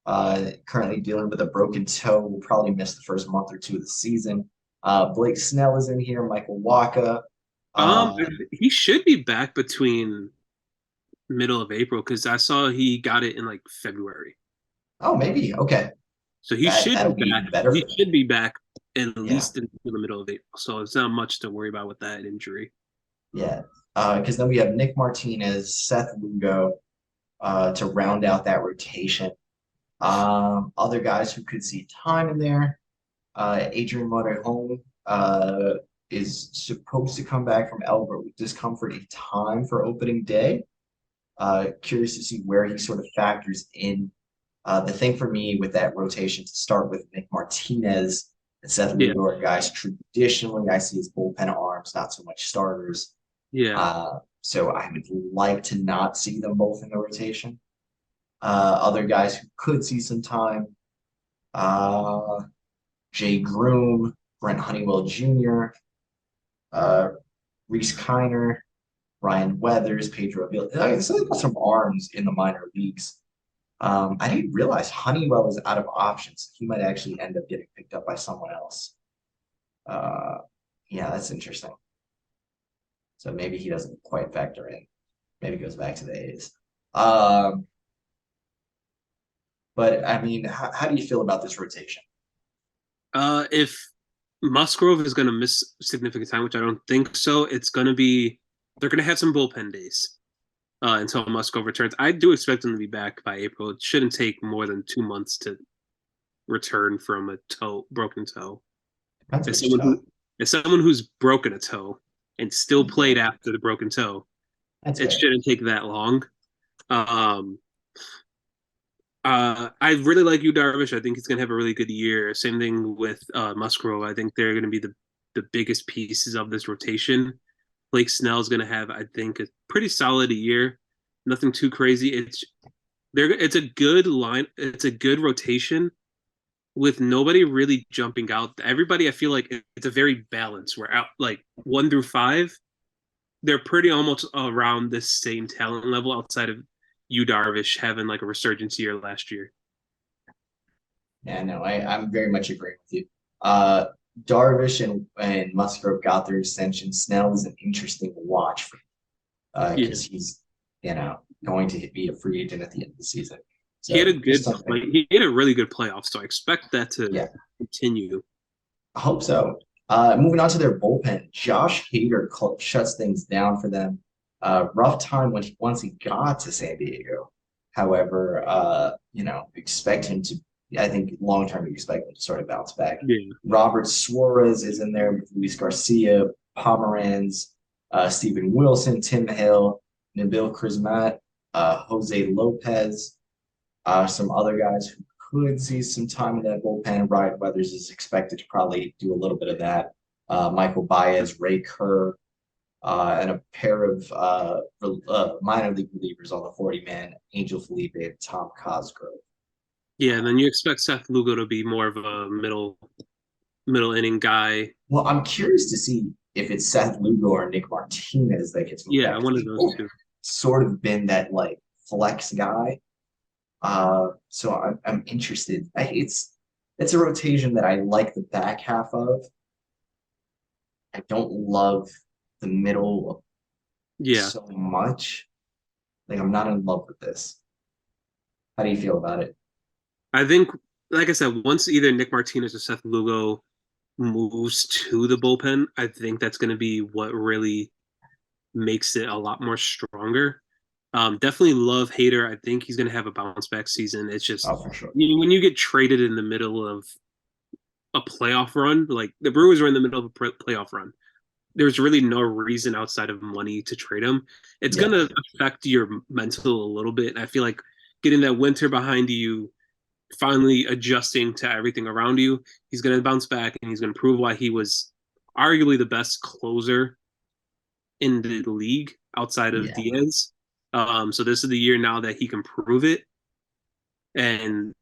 currently dealing with a broken toe, will probably miss the first month or two of the season. Blake Snell is in here, Michael Waka. Um, Uh, he should be back between middle of April because I saw he got it in like February. oh, maybe. Okay. So he That should be that'll be back. even better He for him. should be back at Yeah. least in the middle of April. So it's not much to worry about with that injury. Yeah. Because then we have Nick Martinez, Seth Lugo, to round out that rotation. Other guys who could see time in there. Adrian Morejon is supposed to come back from elbow with discomfort in time for opening day. Curious to see where he sort of factors in. The thing for me with that rotation to start with Nick Martinez and Seth Yeah, Lugo are guys traditionally I see as bullpen arms, not so much starters. yeah. So I would like to not see them both in the rotation. Other guys who could see some time, uh, Jay Groom, Brent Honeywell Jr., uh, Reese Kiner, Ryan Weathers, Pedro Avila. So they got some arms in the minor leagues. I didn't realize Honeywell is out of options. He might actually end up getting picked up by someone else. Uh, yeah, that's interesting. So maybe he doesn't quite factor in. Maybe goes back to the A's. Um, but I mean, how do you feel about this rotation? If Musgrove is going to miss significant time, which I don't think so, it's going to be they're going to have some bullpen days until Musgrove returns. I do expect him to be back by April. It shouldn't take more than 2 months to return from a broken toe. Depends As which someone who toe. as someone who's broken a toe and still Yeah, played after the broken toe, that's it fair. shouldn't take that long. Um, I really like you, Darvish. I think he's gonna have a really good year. Same thing with Musgrove. I think they're gonna be the biggest pieces of this rotation. Blake Snell's gonna have, I think, a pretty solid year. Nothing too crazy. It's a good line. It's a good rotation with nobody really jumping out. Everybody, I feel like it's a very balanced. We're out like 1 through 5. They're pretty almost around the same talent level outside of you, Darvish, having like a resurgence year last year. Yeah, no, I'm very much agreeing with you. Uh, Darvish and Musgrove got their extension. Snell is an interesting watch for Yeah, because he's going to be a free agent at the end of the season. he had a So just good something. play. He had a really good playoff, so I expect that to Yeah, continue. I hope so. Moving on to their bullpen, Josh Hader shuts things down for them. Rough time once he got to San Diego. However, expect him to. I think long term, you expect him to sort of bounce back. Yeah, Robert Suarez is in there with Luis Garcia, Pomeranz, Steven Wilson, Tim Hill, Nabil Chrismat, Jose Lopez, some other guys who could see some time in that bullpen. Ryan Weathers is expected to probably do a little bit of that. Michael Baez, Ray Kerr, and a pair of minor league relievers on the 40-man, Angel Felipe and Tom Cosgrove. Yeah, and then you expect Seth Lugo to be more of a middle inning guy. Well, I'm curious to see if it's Seth Lugo or Nick Martinez that gets moved Yeah, back. one of He's those two. sort of been that like flex guy. So I'm interested. It's a rotation that I like the back half of. I don't love the middle Yeah, so much. Like I'm not in love with this. How do you feel about it? I think, like I said, once either Nick Martinez or Seth Lugo moves to the bullpen, I think that's going to be what really makes it a lot more stronger. Definitely love Hader. I think he's going to have a bounce back season. It's Oh, just for sure. when you get traded in the middle of a playoff run, like the Brewers were in the middle of a playoff run, there's really no reason outside of money to trade him. It's going Yeah, to affect your mental a little bit. I feel like getting that winter behind you, finally adjusting to everything around you, he's going to bounce back and he's going to prove why he was arguably the best closer in the league outside of yeah, Diaz. So this is the year now that he can prove it and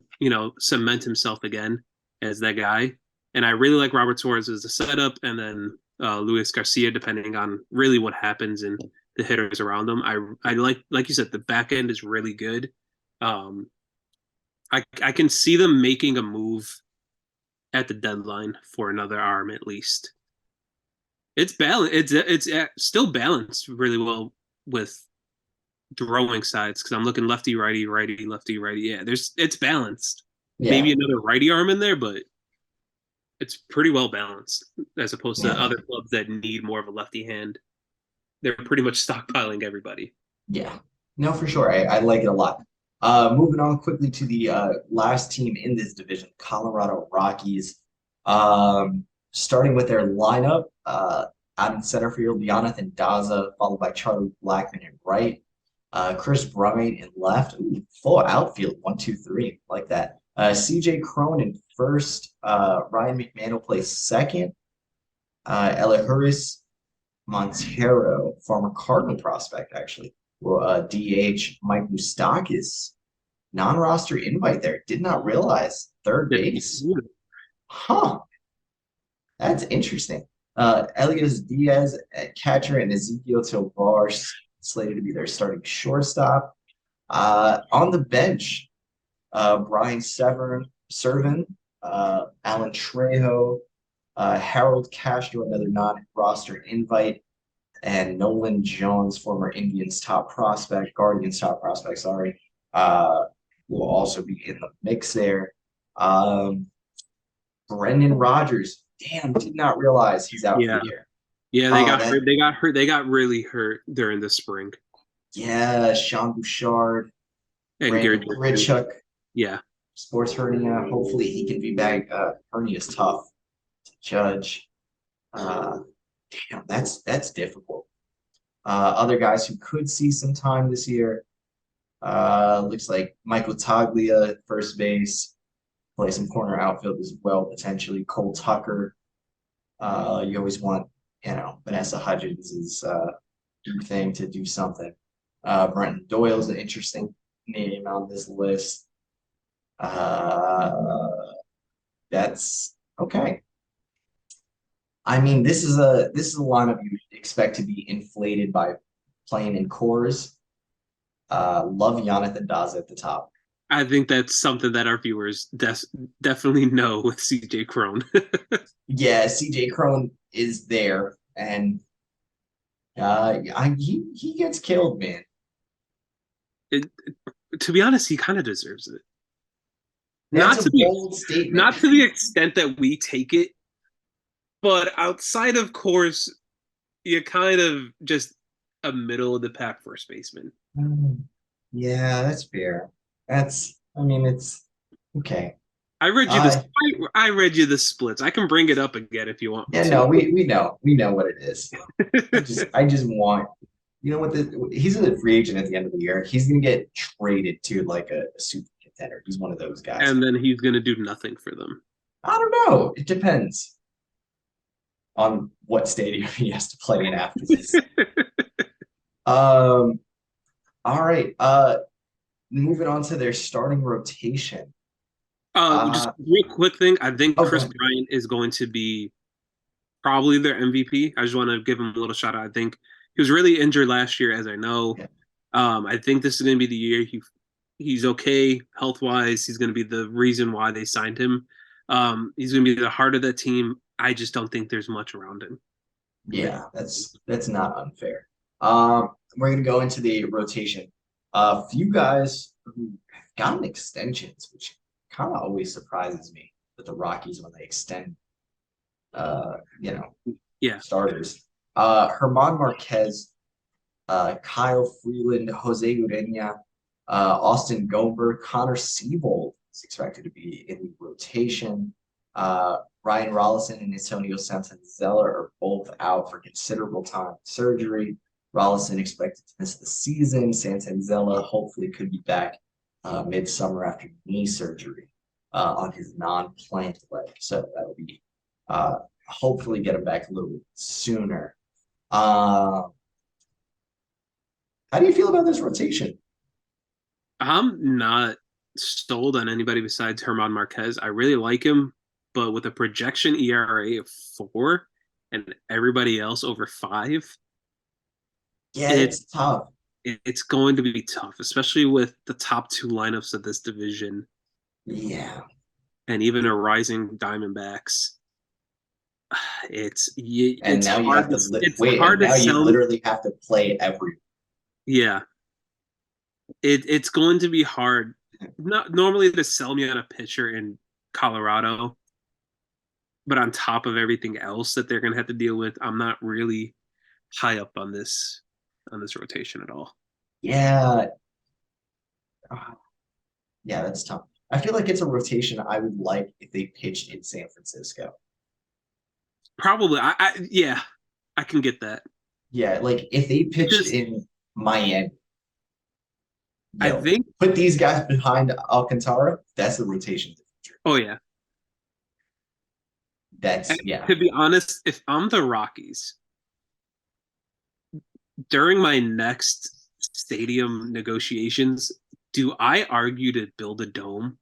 cement himself again as that guy. And I really like Robert Torres as the setup, and then Luis Garcia, depending on really what happens and the hitters around them. I like you said, the back end is really good. Um, I can see them making a move at the deadline for another arm at least. It's balanced. It's still balanced really well with throwing sides because I'm looking lefty, righty, righty, lefty, righty. Yeah, it's balanced. Maybe yeah, another righty arm in there, but it's pretty well balanced as opposed to yeah, other clubs that need more of a lefty hand. They're pretty much stockpiling everybody. yeah. No, for sure. I like it a lot. Moving on quickly to the last team in this division, Colorado Rockies. Starting with their lineup, out in center field, Jonathan Daza, followed by Charlie Blackmon in right. Chris Bryant in left. Ooh, full outfield, 1, 2, 3, like that. CJ Crone in first. Ryan McMahon plays second. Elihuris Montero, former Cardinal prospect, actually. Well, DH Mike Moustakas, non-roster invite there. Did not realize third base. Huh. That's interesting. Elias Diaz at catcher and Ezekiel Tovar slated to be their starting shortstop. On the bench, Brian Servin, Alan Trejo, Harold Castro, another non-roster invite, and Nolan Jones, former Guardians top prospect, sorry, will also be in the mix there. Um, Brendan Rodgers, damn, did not realize he's out for Yeah, the year. yeah, they Oh, got that, hurt. They got hurt. They got really hurt during the spring. yeah, Sean Bouchard, And Garrett Brandon Jordan. Grichuk, Yeah, sports hernia. Hopefully he can be back. Hernia is tough to judge. Uh, damn, that's difficult. Other guys who could see some time this year. Looks like Michael Taglia, first base, play some corner outfield as well, potentially. Cole Tucker. You always want, Vanessa Hudgens is thing to do something. Brenton Doyle's an interesting name on this list. Uh, that's okay. I mean, this is a lineup you expect to be inflated by playing in cores. Love Jonathan Daza at the top. I think that's something that our viewers definitely know with CJ Crone. Yeah, CJ Crone is there, and he gets killed, man. it, to be honest, he kind of deserves it. That's Not a to the bold statement. not to the extent that we take it, but outside of course, you're kind of just a middle of the pack first baseman. Yeah, that's fair. I mean, it's okay. I read you this. Uh, I read you the splits. I can bring it up again if you want me yeah, to. no, we know what it is. I just want, you know what, he's a free agent at the end of the year. He's gonna get traded to like a super contender. He's one of those guys. And then he's gonna do nothing for them. I don't know. It depends on what stadium he has to play in after this. Um, all right. Moving on to their starting rotation. Just Uh, real quick thing. I think oh, go Chris ahead. Bryant is going to be probably their MVP. I just want to give him a little shout out. I think he was really injured last year, as I know. Yeah. I think this is going to be the year he's okay health wise. He's going to be the reason why they signed him. He's going to be the heart of that team. I just don't think there's much around him. Yeah, that's not unfair. We're gonna go into the rotation. A few guys who have gotten extensions, which kind of always surprises me with the Rockies when they extend, uh, you know, Yeah. starters. Herman Marquez, Kyle Freeland, Jose Urena, Austin Gomber, Connor Siebold is expected to be in the rotation. Ryan Rollison and Antonio Santangelo are both out for considerable time with surgery. Rollison expected to miss the season. Santangelo hopefully could be back midsummer after knee surgery on his non-plant leg. So that'll be hopefully get him back a little bit sooner. Uh, how do you feel about this rotation? I'm not sold on anybody besides Herman Marquez. I really like him, but with a projection ERA of 4 and everybody else over 5, Yeah, it it's tough. it's going to be tough, especially with the top two lineups of this division Yeah. and even a rising Diamondbacks. And It's now you hard have to to it's wait, and hard to now you sell. literally have to play every. Yeah, it's going to be hard. Not normally to sell me on a pitcher in Colorado, but on top of everything else that they're going to have to deal with, I'm not really high up on this rotation at all. Yeah. Ah, yeah, that's tough. I feel like it's a rotation I would like if they pitched in San Francisco. Probably, yeah, I can get that. Yeah, like if they It pitched just, in Miami, I yo, think, put these guys behind Alcantara, that's the rotation of the future. oh yeah. And That's yeah. to be honest, if I'm the Rockies during my next stadium negotiations, do I argue to build a dome?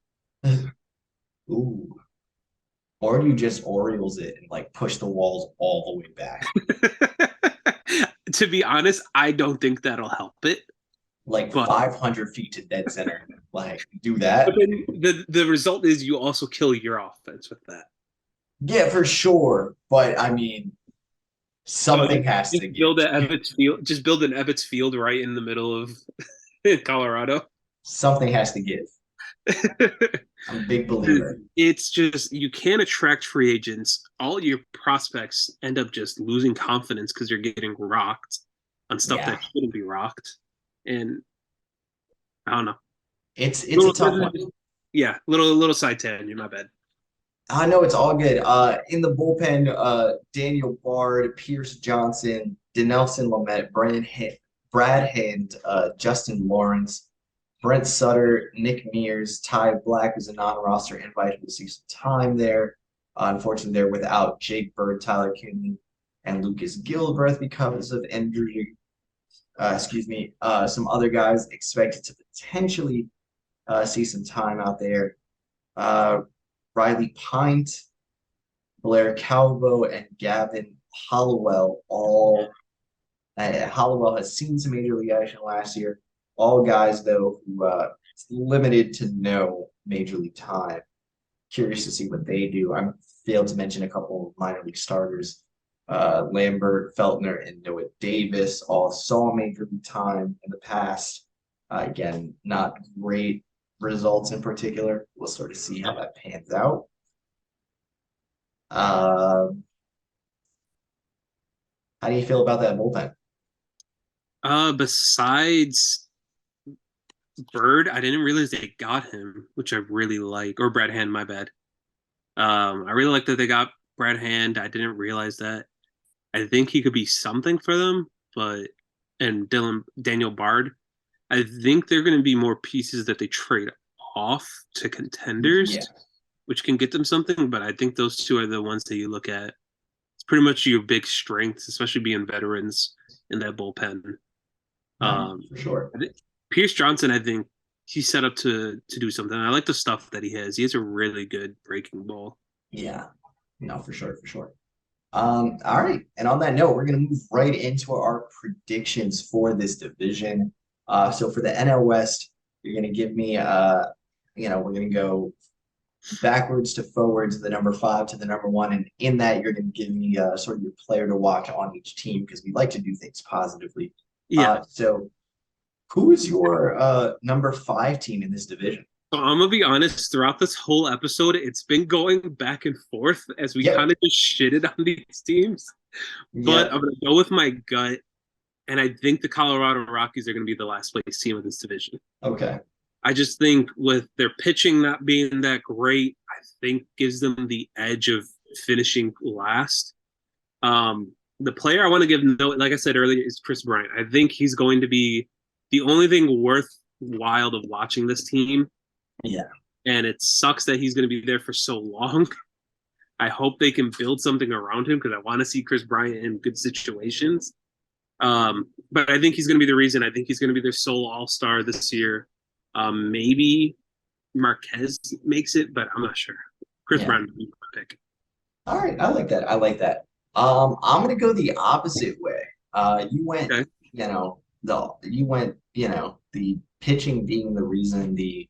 Ooh. Or do you just Orioles it and like push the walls all the way back? To be honest, I don't think that'll help it. Like But 500 feet to dead center. Like, do but that. then the result is you also kill your offense with that. Yeah, for sure. But I mean, So something has to just give. build an Ebbets Field. Just build an Ebbets Field right in the middle of Colorado. Something has to give. I'm a big believer. It's just you can't attract free agents. All your prospects end up just losing confidence because you're getting rocked on stuff Yeah, that shouldn't be rocked. And I don't know. it's a Little, tough one. yeah, little side tangent. My bad. I know it's all good. In the bullpen, Daniel Bard, Pierce Johnson, Denelson Lamet, Brad Hand, Justin Lawrence, Brent Sutter, Nick Mears, Ty Black was a non-roster invite who will see some time there. Unfortunately, they're without Jake Bird, Tyler Kinney, and Lucas Gilbreth because of injury. Excuse me. Some other guys expected to potentially see some time out there. Uh, Riley Pint, Blair Calvo, and Gavin Hollowell. Hollowell has seen some major league action last year. All guys though who limited to no major league time. Curious to see what they do. I failed to mention a couple of minor league starters. Lambert, Feltner, and Noah Davis all saw major league time in the past. Again, not great results in particular. We'll sort of see how that pans out. Um, how do you feel about that bullpen? Besides Bird, I didn't realize they got him, which I really like. Or Brad Hand, my bad. I really like that they got Brad Hand. I didn't realize that. I think he could be something for them, but and Daniel Bard. I think they're going to be more pieces that they trade off to Yeah, contenders, which can get them something. But I think those two are the ones that you look at. It's pretty much your big strengths, especially being veterans in that bullpen. no, Um, for sure. I think Pierce Johnson, I think he's set up to do something. I like the stuff that he has. He has a really good breaking ball. Yeah, no, for sure, for sure. All right. And on that note, we're going to move right into our predictions for this division. So for the NL West, you're going to give me, we're going to go backwards to forwards, the number 5 to the number 1. And in that, you're going to give me sort of your player to watch on each team because we like to do things positively. Yeah. So who is your number 5 team in this division? So I'm gonna be honest. Throughout this whole episode, it's been going back and forth as we kind Yep. of just shitted on these teams. But I'm Yep. gonna go with my gut, and I think the Colorado Rockies are gonna be the last place team of this division. Okay. I just think with their pitching not being that great, I think gives them the edge of finishing last. The player I want to give note, like I said earlier, is Chris Bryant. I think he's going to be the only thing worthwhile of watching this team. Yeah. And it sucks that he's going to be there for so long. I hope they can build something around him because I want to see Chris Bryant in good situations. But I think he's going to be the reason. I think he's going to be their sole all-star this year. Maybe Marquez makes it, but I'm not sure. Chris Yeah. Bryant would be my pick. All right, I like that. I like that. I'm gonna go the opposite way. You went, Okay. the pitching being the reason the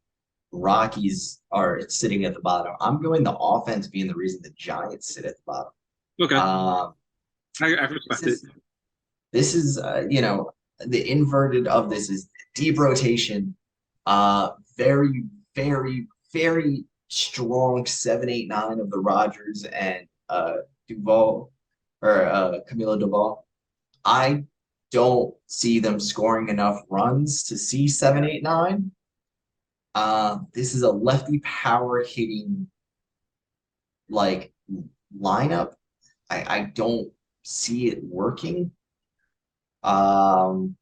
Rockies are sitting at the bottom. I'm going the offense being the reason the Giants sit at the bottom. Okay. Um, I this respect it. is this is the inverted of this is deep rotation. Very, very, very strong 7, 8, 9 of the Rogers and Duval or Camilo Duval. I don't see them scoring enough runs to see 7, 8, 9. This is a lefty power hitting like lineup. I don't see it working. Um,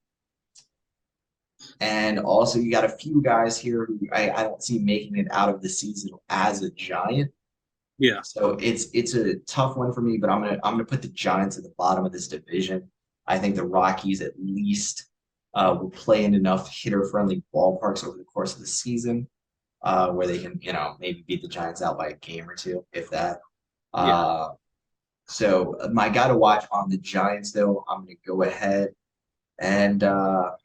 and also you got a few guys here who I don't see making it out of the season as a Giant. Yeah. So it's a tough one for me, but I'm gonna put the Giants at the bottom of this division. I think the Rockies at least will play in enough hitter-friendly ballparks over the course of the season where they can, maybe beat the Giants out by a game or two, if that. Yeah. So my guy to watch on the Giants, though, I'm gonna go ahead and I'm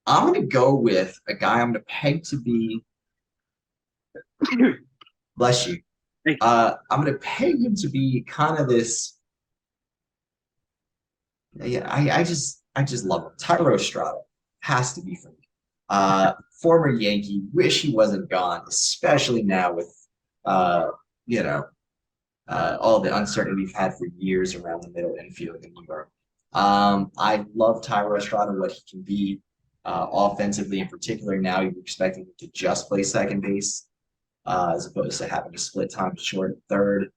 gonna go with a guy I'm gonna peg to be bless you. Hey. I'm gonna peg him to be kind of this. Yeah, I just love him. Tyro Estrada has to be for me. Former Yankee, wish he wasn't gone, especially now with uh, you know, all the uncertainty we've had for years around the middle infield in New York. I love Tyro Estrada, what he can be offensively in particular. Now you're expecting him to just play second base as opposed to having to split time to short and third.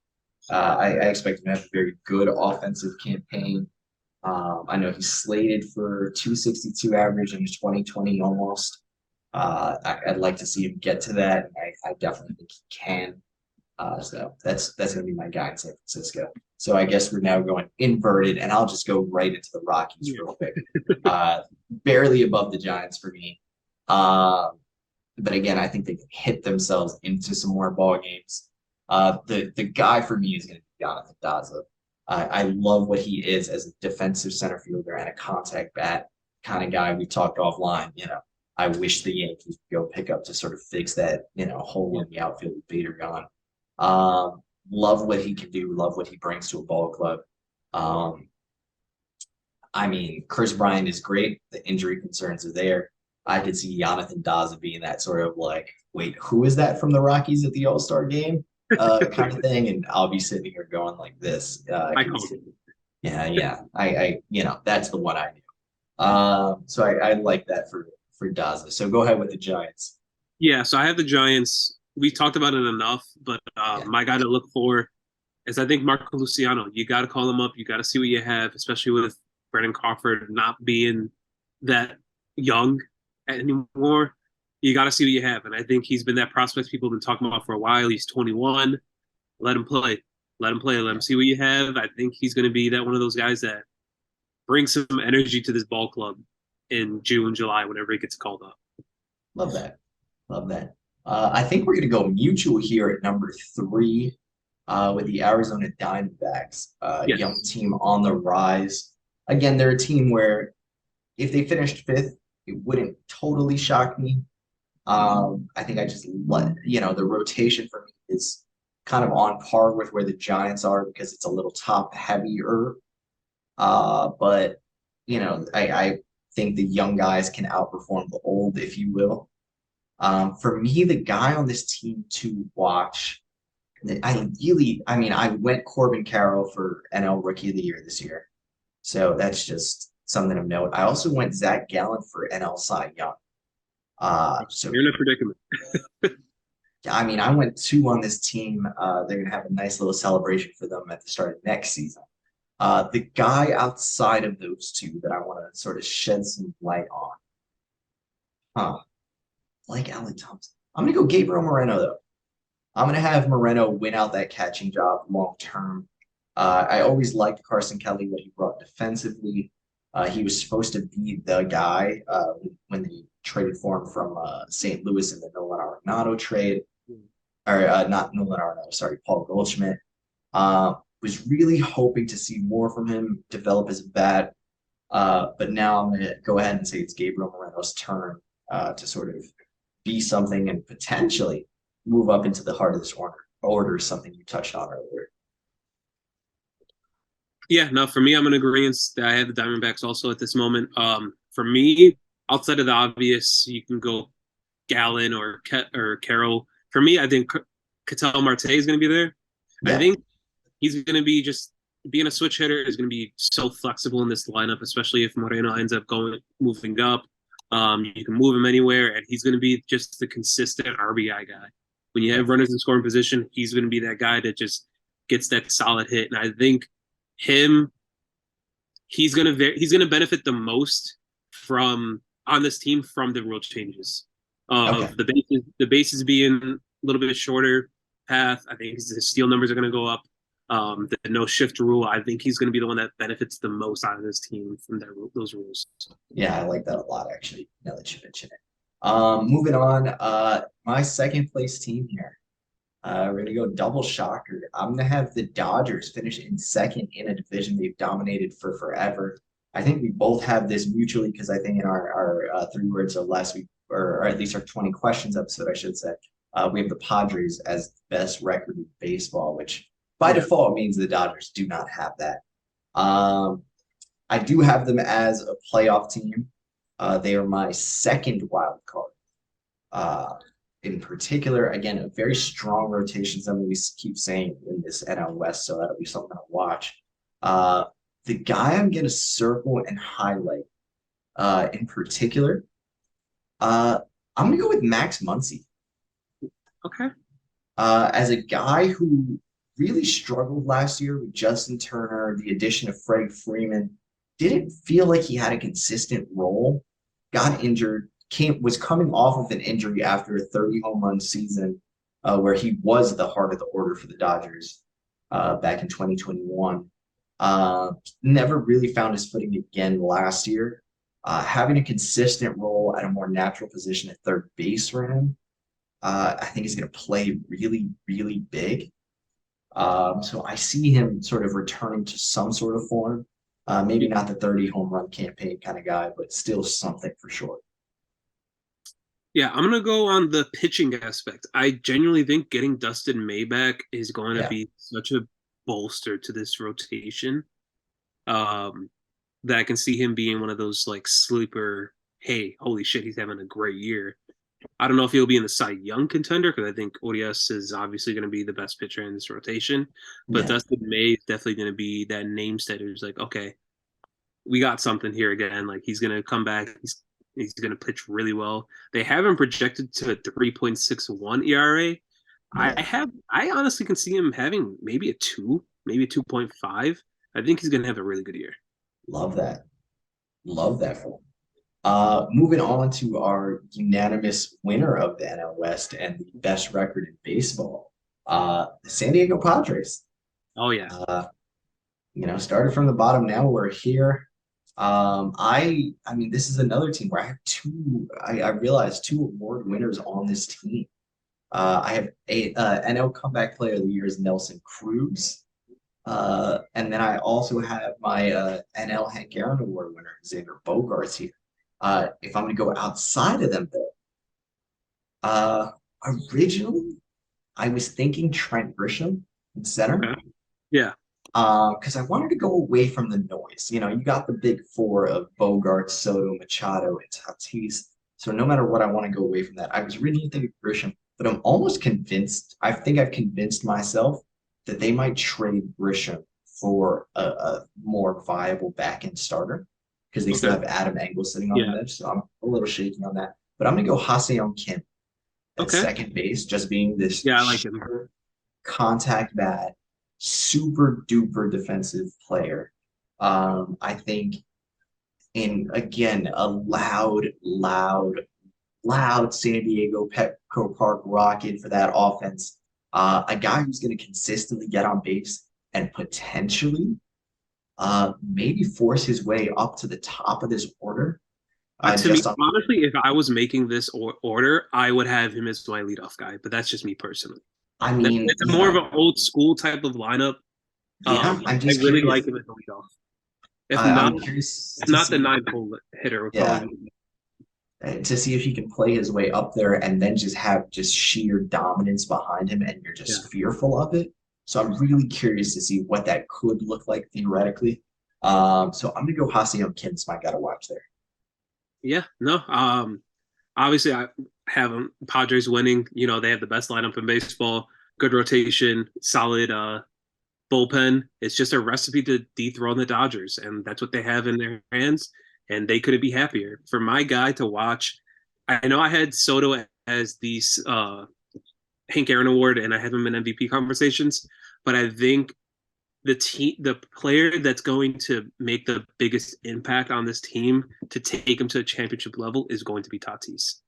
I expect him to have a very good offensive campaign. I know he's slated for 262 average in 2020 almost. I'd like to see him get to that. I definitely think he can. So that's going to be my guy in San Francisco. So I guess we're now going inverted, and I'll just go right into the Rockies real quick. Barely above the Giants for me. But again, I think they can hit themselves into some more ball games. The guy for me is going to be Jonathan Daza. I love what he is as a defensive center fielder and a contact bat kind of guy. We talked offline. I wish the Yankees would go pick up to sort of fix that hole in the outfield with Bader gone. Love what he can do. Love what he brings to a ball club. I mean, Chris Bryant is great. The injury concerns are there. I could see Jonathan Daza being that sort of like, wait, who is that from the Rockies at the All-Star game? Kind of thing. And I'll be sitting here going like this. I call it. Yeah. That's the one I knew. So I like that for Daza. So go ahead with the Giants. Yeah, so I have the Giants. We talked about it enough, but Yeah, my guy to look for is I think Marco Luciano. You got to call him up. You got to see what you have, especially with Brendan Crawford not being that young anymore. You got to see what you have, and I think he's been that prospect people have been talking about for a while. He's 21. Let him play. Let him play. Let yeah, him see what you have. I think he's going to be that one of those guys that brings some energy to this ball club in June, July, whenever he gets called up. love that. Love that. I think we're going to go mutual here at number three with the Arizona Diamondbacks, young Yes. team on the rise. Again, they're a team where if they finished fifth, it wouldn't totally shock me. I think I just let the rotation for me is kind of on par with where the Giants are because it's a little top heavier. But I think the young guys can outperform the old, if you will. For me, the guy on this team to watch, I went Corbin Carroll for NL Rookie of the Year this year. So that's just something of note. I also went Zach Gallen for NL Cy Young. So You're in a predicament. I went two on this team. They're gonna have a nice little celebration for them at the start of next season. The guy outside of those two that I want to sort of shed some light on, huh? Like Alan Thompson. I'm gonna go Gabriel Moreno though. I'm gonna have Moreno win out that catching job long term. I always liked Carson Kelly, what he brought defensively. He was supposed to be the guy when they traded for him from St. Louis in the Nolan Arenado trade, or not Nolan Arenado, sorry, Paul Goldschmidt. Was really hoping to see more from him develop as a bat, but now I'm going to go ahead and say it's Gabriel Moreno's turn to sort of be something and potentially move up into the heart of this order, something you touched on earlier. Yeah, no, for me, I'm in agreement that I have the Diamondbacks also at this moment. For me, outside of the obvious, you can go Gallon or Carroll. For me, I think Ketel Marte is going to be there. I Yeah, think he's going to be just being a switch hitter is going to be so flexible in this lineup, especially if Moreno ends up moving up. You can move him anywhere, and he's going to be just the consistent RBI guy. When you yeah, have runners in scoring position, he's going to be that guy that just gets that solid hit. And I think him, he's gonna benefit the most from on this team from the rule changes okay. of the bases being a little bit shorter path. I think his steal numbers are going to go up. The no shift rule. I think he's going to be the one that benefits the most out of this team from those rules. Yeah, I like that a lot, actually, now that you mention it. Moving on, my second place team here. We're gonna go double shocker. I'm gonna have the Dodgers finish in second in a division they've dominated for forever. I think we both have this mutually because I think in our 3 words or less, or at least our 20 questions episode, I should say, we have the Padres as the best record in baseball, which by Yeah. default means the Dodgers do not have that. Um, I do have them as a playoff team. They are my second wild card. Uh, in particular, again, a very strong rotation, something we keep saying in this NL West, so that'll be something to watch. Uh, the guy I'm going to circle and highlight in particular, uh, I'm going to go with Max Muncy Okay. as a guy who really struggled last year with Justin Turner, the addition of Freddie Freeman. Didn't feel like he had a consistent role, got injured, was coming off of an injury after a 30 home run season where he was the heart of the order for the Dodgers back in 2021. Never really found his footing again last year. Having a consistent role at a more natural position at third base for him, I think is going to play really, really big. So I see him sort of returning to some sort of form. Maybe not the 30 home run campaign kind of guy, but still something for sure. Yeah, I'm gonna go on the pitching aspect. I genuinely think getting Dustin May back is going to Yeah, be such a bolster to this rotation. Um, that I can see him being one of those like sleeper. Hey, holy shit, he's having a great year. I don't know if he'll be in the Cy Young contender because I think ODS is obviously going to be the best pitcher in this rotation. But yeah, Dustin May is definitely going to be that name setter who's like, okay, we got something here again. Like he's going to come back. He's going to pitch really well. They have him projected to a 3.61 ERA. Yeah, I honestly can see him having maybe a 2, maybe a 2.5. I think he's going to have a really good year. love that. Love that for him. Moving on to our unanimous winner of the NL West and the best record in baseball, the San Diego Padres. Oh yeah. Uh, started from the bottom. Now we're here. I mean, this is another team where I have two. I realized two award winners on this team. I have a NL Comeback Player of the Year is Nelson Cruz, and then I also have my NL Hank Aaron Award winner Xavier Bogaerts here. If I'm going to go outside of them, though, uh, originally I was thinking Trent Grisham in center. Okay. Yeah. Because I wanted to go away from the noise. You got the big four of Bogart, Soto, Machado, and Tatis. So no matter what, I want to go away from that. I was originally thinking Grisham, but I'm almost convinced. I think I've convinced myself that they might trade Grisham for a more viable back end starter because they still Okay. have Adam Engel sitting on the Yeah. bench. So I'm a little shaky on that. But I'm gonna go Ha-Seong Kim at Okay. second base, just being this Yeah, I like him. contact bat, super duper defensive player. I think in again a loud San Diego Petco Park rocket for that offense. A guy who's going to consistently get on base and potentially maybe force his way up to the top of this order. To me, Just on, honestly, if I was making this order, I would have him as my leadoff guy. But that's just me personally. I mean, It's more of an old school type of lineup. yeah, I'm I just really curious. like him as a leadoff. If not, I'm curious if to not the see. 9 hole hitter would Yeah, probably be. to see if he can play his way up there and then just have just sheer dominance behind him and you're Yeah. just fearful of it. So I'm really curious to see what that could look like theoretically. So I'm gonna go Ha-Seong Kim's my gotta watch there. Yeah. No. Obviously, I have Padres winning. They have the best lineup in baseball. Good rotation, solid bullpen. It's just a recipe to dethrone the Dodgers, and that's what they have in their hands. And they couldn't be happier. For my guy to watch, I know I had Soto as the Hank Aaron Award, and I have him in MVP conversations. But I think the player that's going to make the biggest impact on this team to take him to a championship level is going to be Tatis.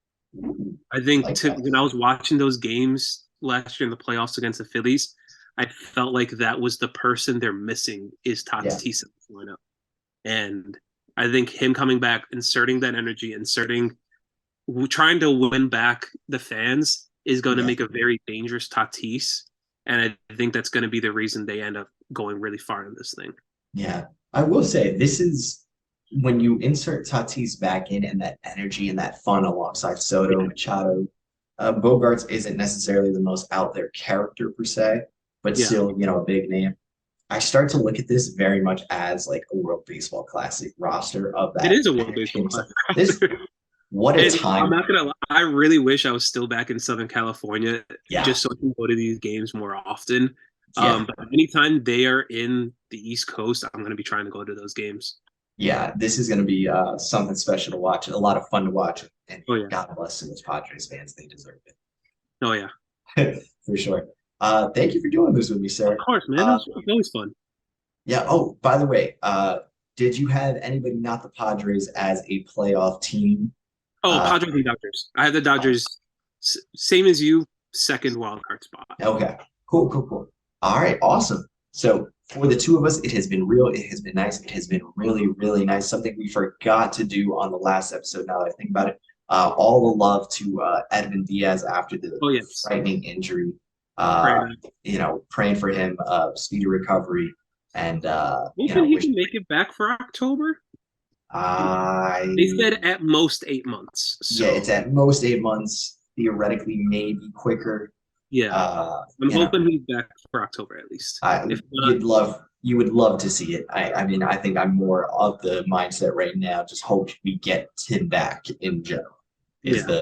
I think Like that. when I was watching those games last year in the playoffs against the Phillies, I felt like that was the person they're missing is Yeah. Tatis in the lineup. And I think him coming back, inserting that energy, trying to win back the fans is going to Yeah. make a very dangerous Tatis. And I think that's going to be the reason they end up going really far in this thing. Yeah. I will say this is when you insert Tatis back in and that energy and that fun alongside Soto, Yeah. Machado, Bogarts isn't necessarily the most out there character per se, but Yeah. still, a big name. I start to look at this very much as like a World Baseball Classic roster of It that is a World energy Baseball and stuff. Classic. This, what a And I'm time. not gonna lie, I really wish I was still back in Southern California Yeah, just so I can go to these games more often. yeah, But anytime they are in the East Coast, I'm gonna be trying to go to those games. yeah. This is going to be something special to watch, a lot of fun to watch, and Oh yeah. God bless those Padres fans. They deserve Oh yeah. it for sure. Thank you for doing this with me, Of sir. course, man. Uh, It's always fun. yeah. Oh, by the way, did you have anybody not the Padres as a playoff team? Oh, Uh, Padres and Dodgers. I have the Dodgers, same as you, second wild card spot. Okay. Cool, cool, cool. All right, awesome. So for the two of us, it has been real. It has been nice. It has been really, really nice. Something we forgot to do on the last episode. Now that I think about it, all the love to Edwin Diaz after the Oh yes. frightening injury. Right. Praying for him, speedy recovery, and Hoping he wish. can make it back for October. I They said at most 8 months. Yeah, So it's at most 8 months. Theoretically, maybe quicker. yeah, Uh, I'm you know, hoping he's back for October at least. If not, you would love to see it. I mean, I think I'm more of the mindset right now. Just hope we get him back in general. Is yeah.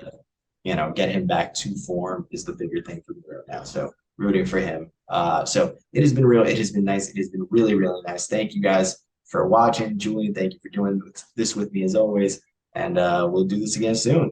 the, get him back to form is the bigger thing for me right now. So rooting for him. So it has been real. It has been nice. It has been really, really nice. Thank you guys for watching. Julian, thank you for doing this with me as always. and we'll do this again soon.